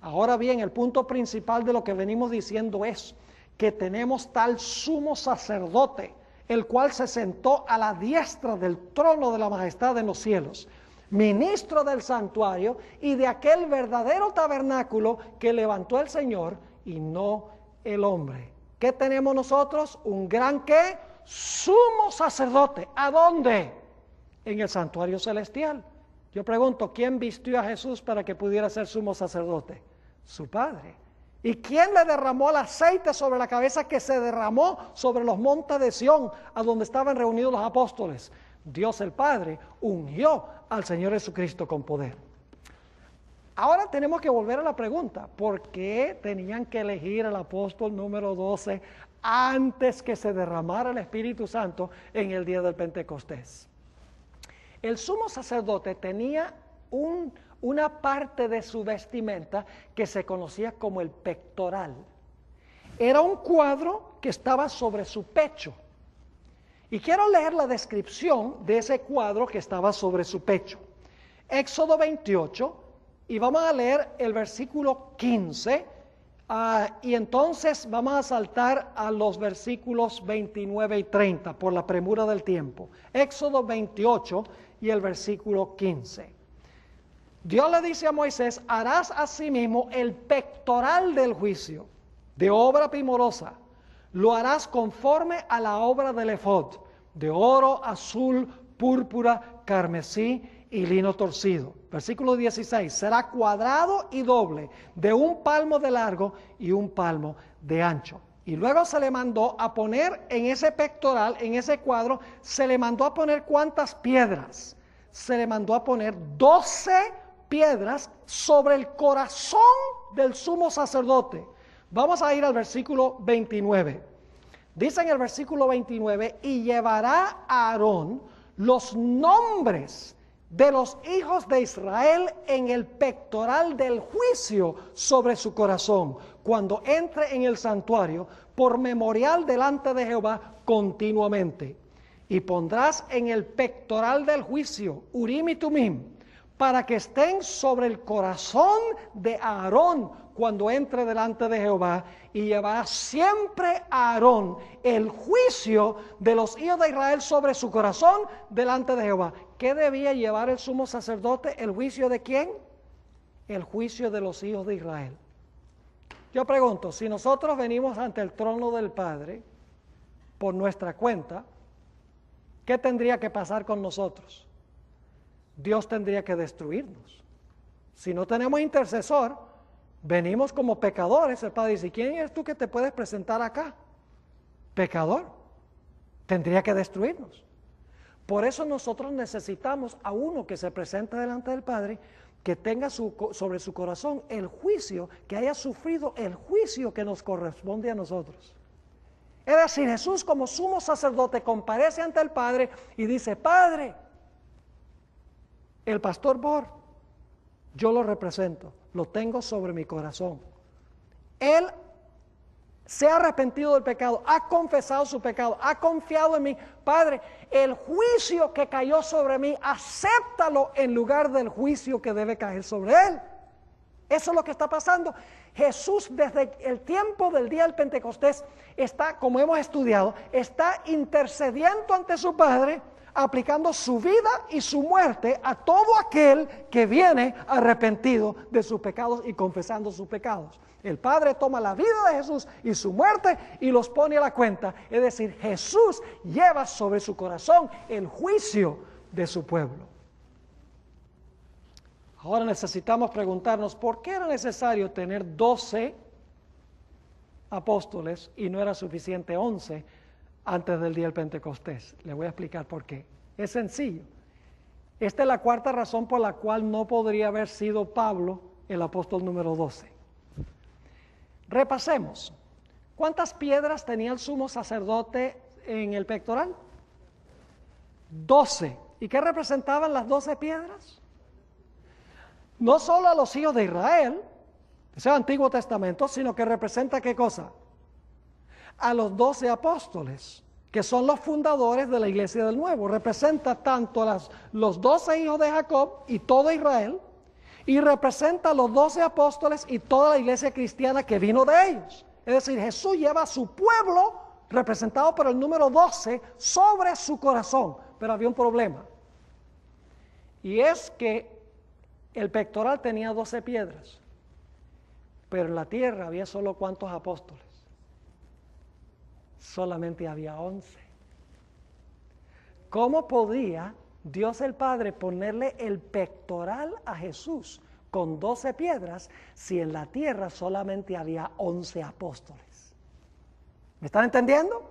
ahora bien, el punto principal de lo que venimos diciendo es que tenemos tal sumo sacerdote, el cual se sentó a la diestra del trono de la majestad en los cielos, ministro del santuario y de aquel verdadero tabernáculo que levantó el Señor y no el hombre. ¿Qué tenemos nosotros? Un gran ¿qué? Sumo sacerdote. ¿A dónde? En el santuario celestial. Yo pregunto, ¿quién vistió a Jesús para que pudiera ser sumo sacerdote? Su Padre. ¿Y quién le derramó el aceite sobre la cabeza que se derramó sobre los montes de Sión, a donde estaban reunidos los apóstoles? Dios el Padre ungió al Señor Jesucristo con poder. Ahora tenemos que volver a la pregunta, ¿por qué tenían que elegir al apóstol número 12 antes que se derramara el Espíritu Santo en el día del Pentecostés? El sumo sacerdote tenía una parte de su vestimenta que se conocía como el pectoral. Era un cuadro que estaba sobre su pecho. Y quiero leer la descripción de ese cuadro que estaba sobre su pecho. Éxodo 28, y vamos a leer el versículo 15, y entonces vamos a saltar a los versículos 29 y 30 por la premura del tiempo. Éxodo 28 y el versículo 15. Dios le dice a Moisés: harás asimismo el pectoral del juicio, de obra primorosa. Lo harás conforme a la obra del efod, de oro, azul, púrpura, carmesí y lino torcido. Versículo 16, será cuadrado y doble, de 1 palmo de largo y 1 palmo de ancho. Y luego se le mandó a poner en ese pectoral, en ese cuadro, se le mandó a poner ¿cuántas piedras? Se le mandó a poner 12 piedras sobre el corazón del sumo sacerdote. Vamos a ir al versículo 29. Dice en el versículo 29, y llevará a Aarón los nombres de los hijos de Israel en el pectoral del juicio sobre su corazón, cuando entre en el santuario, por memorial delante de Jehová continuamente. Y pondrás en el pectoral del juicio Urim y Tumim, para que estén sobre el corazón de Aarón cuando entre delante de Jehová, y llevará siempre a Aarón el juicio de los hijos de Israel sobre su corazón delante de Jehová. ¿qué debía llevar el sumo sacerdote? ¿El juicio de quién? El juicio de los hijos de Israel. Yo pregunto, si nosotros venimos ante el trono del Padre por nuestra cuenta, ¿qué tendría que pasar con nosotros? Dios tendría que destruirnos. Si no tenemos intercesor, venimos como pecadores. El Padre dice, ¿quién eres tú que te puedes presentar acá? Pecador. Tendría que destruirnos. Por eso nosotros necesitamos a uno que se presente delante del Padre, que tenga sobre su corazón el juicio, que haya sufrido el juicio que nos corresponde a nosotros. Es decir, Jesús como sumo sacerdote comparece ante el Padre y dice, Padre, el pastor Bor, yo lo represento, lo tengo sobre mi corazón. Él se ha arrepentido del pecado, ha confesado su pecado, ha confiado en mí. Padre, el juicio que cayó sobre mí, acéptalo en lugar del juicio que debe caer sobre él. Eso es lo que está pasando. Jesús desde el tiempo del día del Pentecostés está, como hemos estudiado, está intercediendo ante su Padre, aplicando su vida y su muerte a todo aquel que viene arrepentido de sus pecados y confesando sus pecados. El Padre toma la vida de Jesús y su muerte y los pone a la cuenta. Es decir, Jesús lleva sobre su corazón el juicio de su pueblo. Ahora necesitamos preguntarnos, ¿por qué era necesario tener 12 apóstoles y no era suficiente 11 antes del día del Pentecostés? Le voy a explicar por qué. Es sencillo. Esta es la cuarta razón por la cual no podría haber sido Pablo el apóstol número 12. Repasemos. ¿Cuántas piedras tenía el sumo sacerdote en el pectoral? 12. ¿Y qué representaban las 12 piedras? No solo a los hijos de Israel, ese es el Antiguo Testamento, sino que representa ¿qué cosa? A los 12 apóstoles, que son los fundadores de la iglesia del Nuevo. Representa tanto a los 12 hijos de Jacob y todo Israel, y representa a los 12 apóstoles y toda la iglesia cristiana que vino de ellos. Es decir, Jesús lleva a su pueblo, representado por el número 12, sobre su corazón. Pero había un problema. Y es que el pectoral tenía 12 piedras. Pero en la tierra había solo ¿cuántos apóstoles? Solamente había 11. ¿Cómo podía Dios el Padre ponerle el pectoral a Jesús con 12 piedras si en la tierra solamente había 11 apóstoles? ¿Me están entendiendo?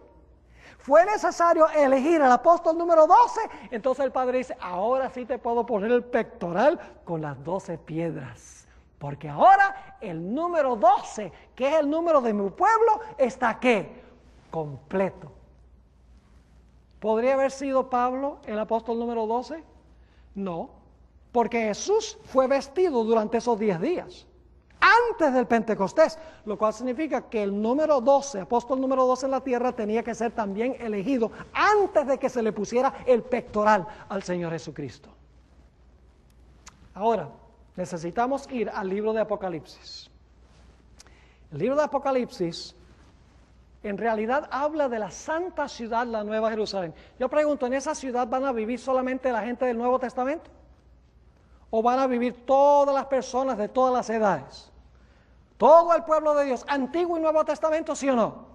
Fue necesario elegir al apóstol número 12, entonces el Padre dice, ahora sí te puedo poner el pectoral con las 12 piedras, porque ahora el número 12, que es el número de mi pueblo, está ¿qué? Completo. ¿Podría haber sido Pablo el apóstol número 12? No, porque Jesús fue vestido durante esos 10 días, antes del Pentecostés, lo cual significa que el número 12, apóstol número 12 en la tierra, tenía que ser también elegido antes de que se le pusiera el pectoral al Señor Jesucristo. Ahora, necesitamos ir al libro de Apocalipsis. El libro de Apocalipsis en realidad habla de la santa ciudad, la Nueva Jerusalén. Yo pregunto, ¿en esa ciudad van a vivir solamente la gente del Nuevo Testamento? ¿O van a vivir todas las personas de todas las edades? Todo el pueblo de Dios, Antiguo y Nuevo Testamento, ¿sí o no?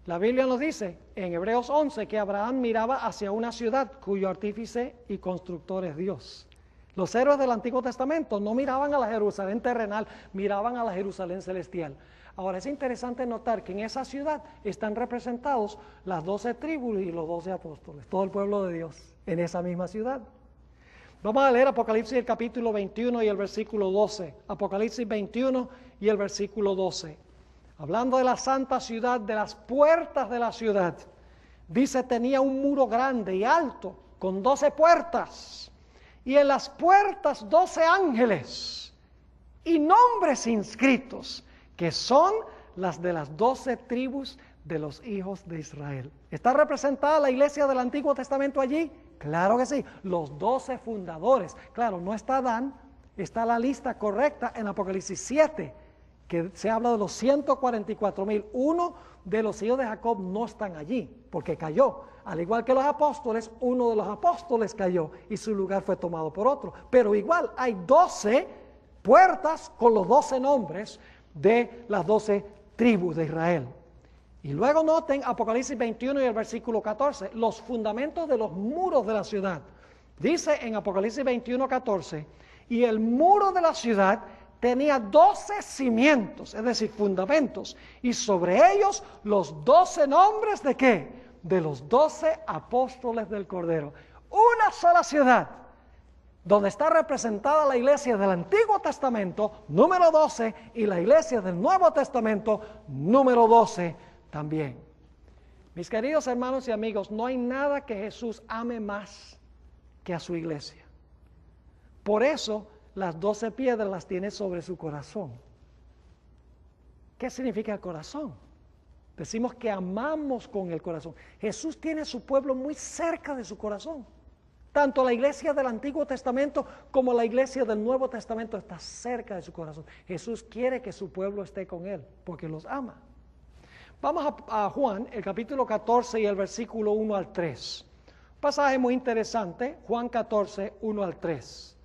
La Biblia nos dice en Hebreos 11 que Abraham miraba hacia una ciudad cuyo artífice y constructor es Dios. Los héroes del Antiguo Testamento no miraban a la Jerusalén terrenal, miraban a la Jerusalén celestial. Ahora es interesante notar que en esa ciudad están representados las 12 tribus y los 12 apóstoles, todo el pueblo de Dios en esa misma ciudad. Vamos a leer Apocalipsis el capítulo 21 y el versículo 12. Apocalipsis 21 y el versículo 12. Hablando de la santa ciudad, de las puertas de la ciudad. Dice, tenía un muro grande y alto, con 12 puertas. Y en las puertas 12 ángeles y nombres inscritos, que son las de las 12 tribus de los hijos de Israel. ¿Está representada la iglesia del Antiguo Testamento allí? Claro que sí, los 12 fundadores. Claro, no está Adán, está la lista correcta en Apocalipsis 7, que se habla de los 144,000. Uno de los hijos de Jacob no están allí, porque cayó. Al igual que los apóstoles, uno de los apóstoles cayó y su lugar fue tomado por otro. Pero igual hay 12 puertas con los 12 nombres de las 12 tribus de Israel. Y luego noten Apocalipsis 21 y el versículo 14, los fundamentos de los muros de la ciudad. Dice en Apocalipsis 21, 14, y el muro de la ciudad tenía 12 cimientos, es decir, fundamentos, y sobre ellos los 12 nombres ¿de qué? De los 12 apóstoles del Cordero. Una sola ciudad, donde está representada la iglesia del Antiguo Testamento, número 12, y la iglesia del Nuevo Testamento, número 12 también. Mis queridos hermanos y amigos, no hay nada que Jesús ame más que a su iglesia. Por eso, las 12 piedras las tiene sobre su corazón. ¿Qué significa el corazón? Decimos que amamos con el corazón. Jesús tiene a su pueblo muy cerca de su corazón. Tanto la iglesia del Antiguo Testamento como la iglesia del Nuevo Testamento está cerca de su corazón. Jesús quiere que su pueblo esté con él porque los ama. Vamos a Juan, el capítulo 14 y el versículo 1 al 3. Un pasaje muy interesante, Juan 14, 1 al 3.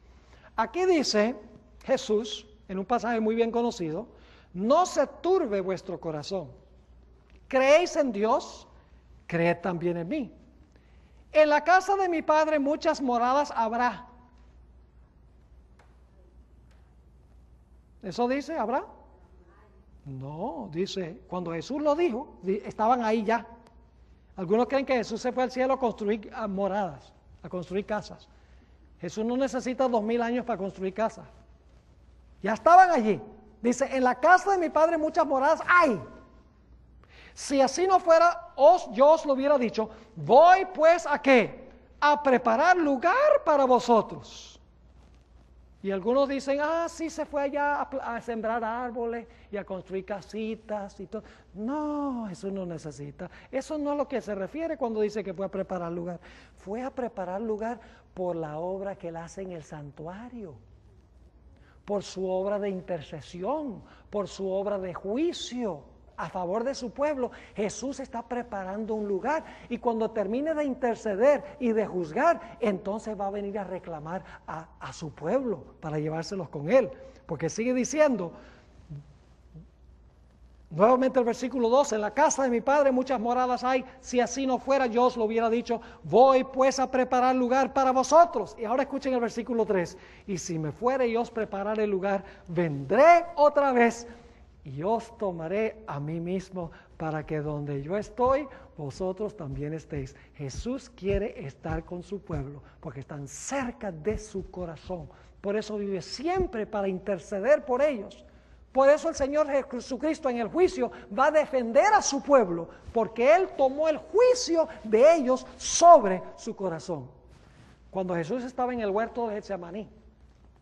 Aquí dice Jesús, en un pasaje muy bien conocido, no se turbe vuestro corazón. ¿Creéis en Dios? Creed también en mí. En la casa de mi Padre muchas moradas habrá. ¿Eso dice habrá? No, dice, cuando Jesús lo dijo, estaban ahí ya. Algunos creen que Jesús se fue al cielo a construir moradas, a construir casas. Jesús no necesita 2000 años para construir casas. Ya estaban allí. Dice, en la casa de mi Padre muchas moradas hay. Si así no fuera, yo os lo hubiera dicho, voy pues ¿a qué? A preparar lugar para vosotros. Y algunos dicen, sí se fue allá a sembrar árboles y a construir casitas y todo. No, eso no necesita. Eso no es lo que se refiere cuando dice que fue a preparar lugar. Fue a preparar lugar por la obra que él hace en el santuario, por su obra de intercesión, por su obra de juicio a favor de su pueblo. Jesús está preparando un lugar y cuando termine de interceder y de juzgar, entonces va a venir a reclamar a su pueblo para llevárselos con él, porque sigue diciendo nuevamente el versículo 12, en la casa de mi Padre muchas moradas hay, si así no fuera yo os lo hubiera dicho, voy pues a preparar lugar para vosotros. Y ahora escuchen el versículo 3, y si me fuere y os prepararé el lugar, vendré otra vez y os tomaré a mí mismo para que donde yo estoy, vosotros también estéis. Jesús quiere estar con su pueblo porque están cerca de su corazón. Por eso vive siempre para interceder por ellos. Por eso el Señor Jesucristo en el juicio va a defender a su pueblo porque Él tomó el juicio de ellos sobre su corazón. Cuando Jesús estaba en el huerto de Getsemaní,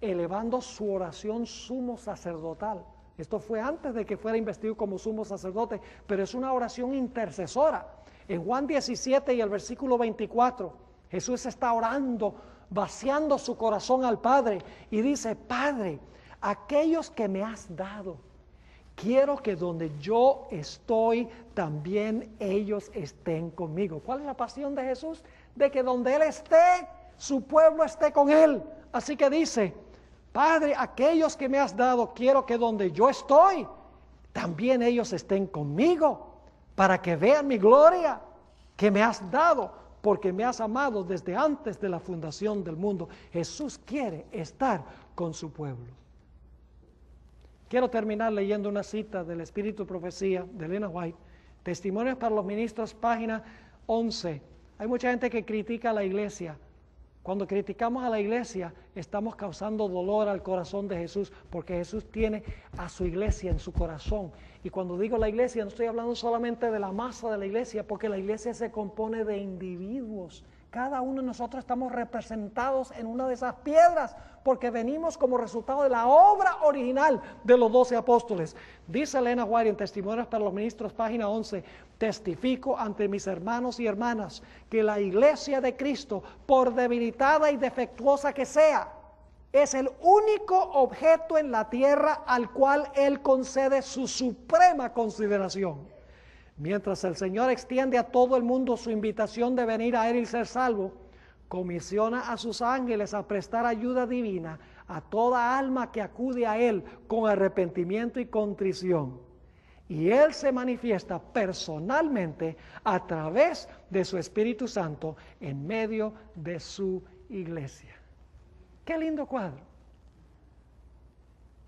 elevando su oración sumo sacerdotal, esto fue antes de que fuera investido como sumo sacerdote, pero es una oración intercesora. En Juan 17 y el versículo 24, Jesús está orando, vaciando su corazón al Padre y dice, Padre, aquellos que me has dado, quiero que donde yo estoy, también ellos estén conmigo. ¿Cuál es la pasión de Jesús? De que donde Él esté, su pueblo esté con Él. Así que dice, Padre, aquellos que me has dado, quiero que donde yo estoy, también ellos estén conmigo, para que vean mi gloria que me has dado, porque me has amado desde antes de la fundación del mundo. Jesús quiere estar con su pueblo. Quiero terminar leyendo una cita del Espíritu Profecía de Elena White, Testimonios para los Ministros, página 11. Hay mucha gente que critica a la iglesia. Cuando criticamos a la iglesia, estamos causando dolor al corazón de Jesús, porque Jesús tiene a su iglesia en su corazón. Y cuando digo la iglesia, no estoy hablando solamente de la masa de la iglesia, porque la iglesia se compone de individuos. Cada uno de nosotros estamos representados en una de esas piedras, porque venimos como resultado de la obra original de los 12 apóstoles. Dice Elena White en Testimonios para los Ministros, página 11, testifico ante mis hermanos y hermanas que la iglesia de Cristo, por debilitada y defectuosa que sea, es el único objeto en la tierra al cual Él concede su suprema consideración. Mientras el Señor extiende a todo el mundo su invitación de venir a Él y ser salvo, comisiona a sus ángeles a prestar ayuda divina a toda alma que acude a Él con arrepentimiento y contrición. Y Él se manifiesta personalmente a través de su Espíritu Santo en medio de su iglesia. ¡Qué lindo cuadro!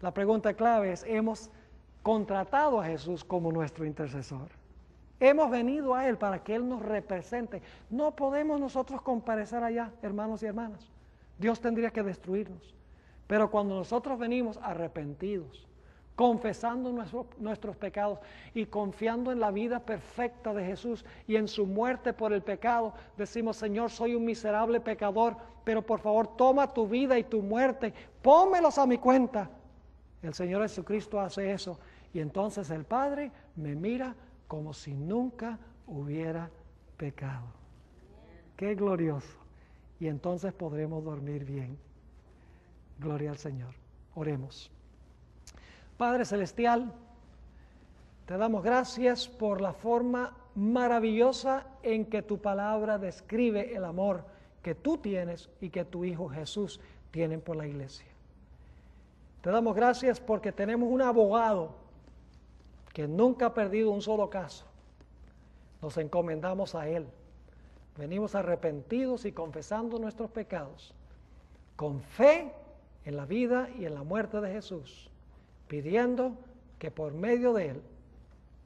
La pregunta clave es, ¿hemos contratado a Jesús como nuestro intercesor? Hemos venido a Él para que Él nos represente. No podemos nosotros comparecer allá, hermanos y hermanas. Dios tendría que destruirnos. Pero cuando nosotros venimos arrepentidos, confesando nuestros pecados y confiando en la vida perfecta de Jesús y en su muerte por el pecado, decimos, Señor, soy un miserable pecador, pero por favor toma tu vida y tu muerte, pónmelos a mi cuenta. El Señor Jesucristo hace eso y entonces el Padre me mira como si nunca hubiera pecado. ¡Qué glorioso! Y entonces podremos dormir bien. Gloria al Señor. Oremos. Padre Celestial, te damos gracias por la forma maravillosa en que tu palabra describe el amor que tú tienes y que tu Hijo Jesús tiene por la iglesia. Te damos gracias porque tenemos un abogado que nunca ha perdido un solo caso. Nos encomendamos a Él. Venimos arrepentidos y confesando nuestros pecados, con fe en la vida y en la muerte de Jesús, pidiendo que por medio de Él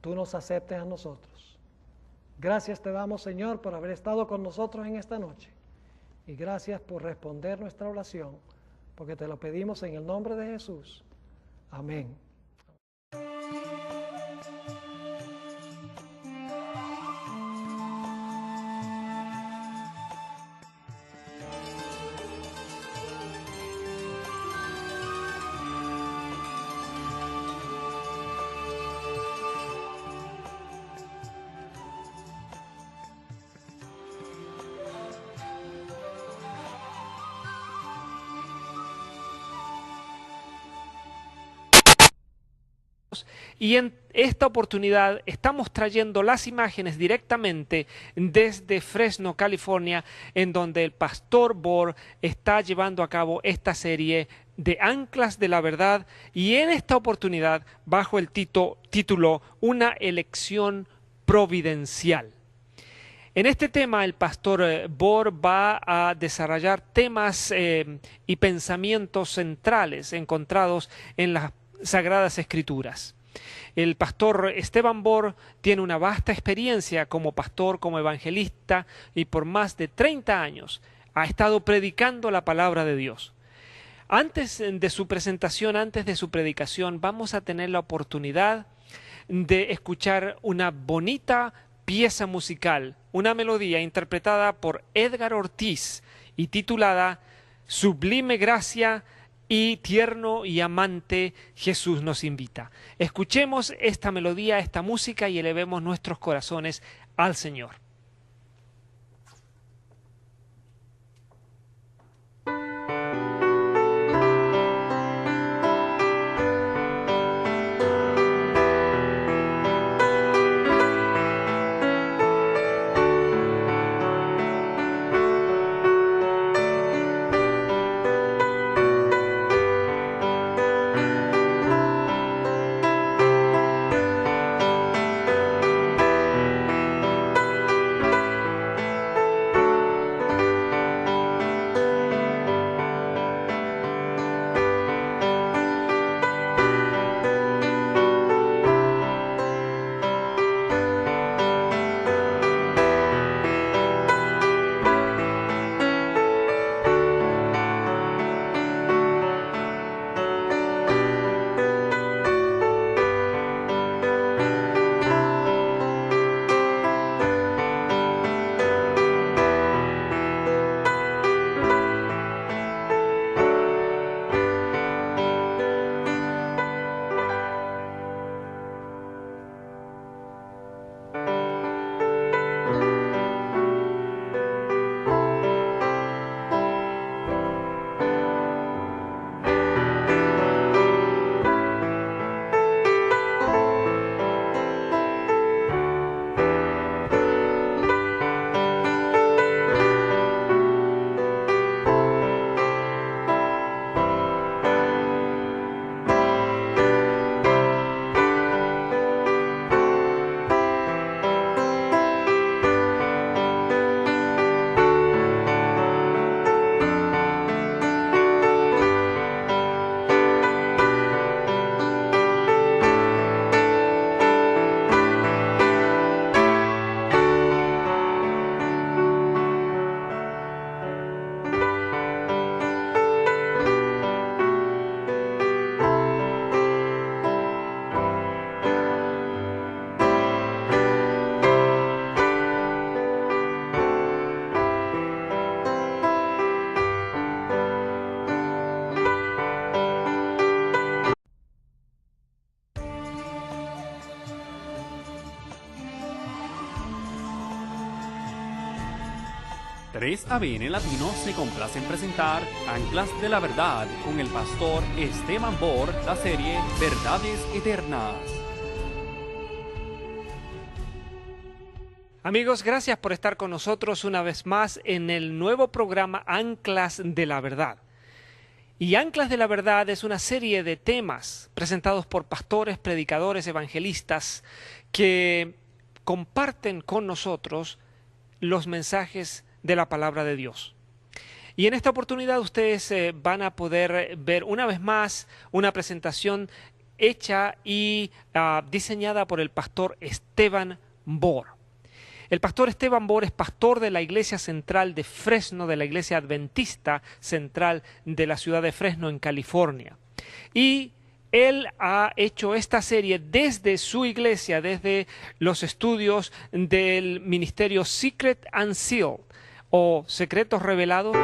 tú nos aceptes a nosotros. Gracias te damos, Señor, por haber estado con nosotros en esta noche. Y gracias por responder nuestra oración, porque te lo pedimos en el nombre de Jesús. Amén. Y en esta oportunidad estamos trayendo las imágenes directamente desde Fresno, California, en donde el pastor Bohr está llevando a cabo esta serie de Anclas de la Verdad, y en esta oportunidad bajo el título Una elección providencial. En este tema el pastor Bohr va a desarrollar temas y pensamientos centrales encontrados en las Sagradas Escrituras. El pastor Esteban Bohr tiene una vasta experiencia como pastor, como evangelista, y por más de 30 años ha estado predicando la palabra de Dios. Antes de su presentación, antes de su predicación, vamos a tener la oportunidad de escuchar una bonita pieza musical, una melodía interpretada por Edgar Ortiz y titulada Sublime Gracia y tierno y amante Jesús nos invita. Escuchemos esta melodía, esta música, y elevemos nuestros corazones al Señor. 3ABN Latino se complace en presentar Anclas de la Verdad con el pastor Esteban Bor, la serie Verdades Eternas. Amigos, gracias por estar con nosotros una vez más en el nuevo programa Anclas de la Verdad. Y Anclas de la Verdad es una serie de temas presentados por pastores, predicadores, evangelistas que comparten con nosotros los mensajes de la palabra de Dios. Y en esta oportunidad ustedes van a poder ver una vez más una presentación hecha y diseñada por el pastor Esteban Bor. El pastor Esteban Bor es pastor de la Iglesia Central de Fresno, de la Iglesia Adventista Central de la ciudad de Fresno, en California. Y él ha hecho esta serie desde su iglesia, desde los estudios del ministerio Secret and Seal, o Secretos Revelados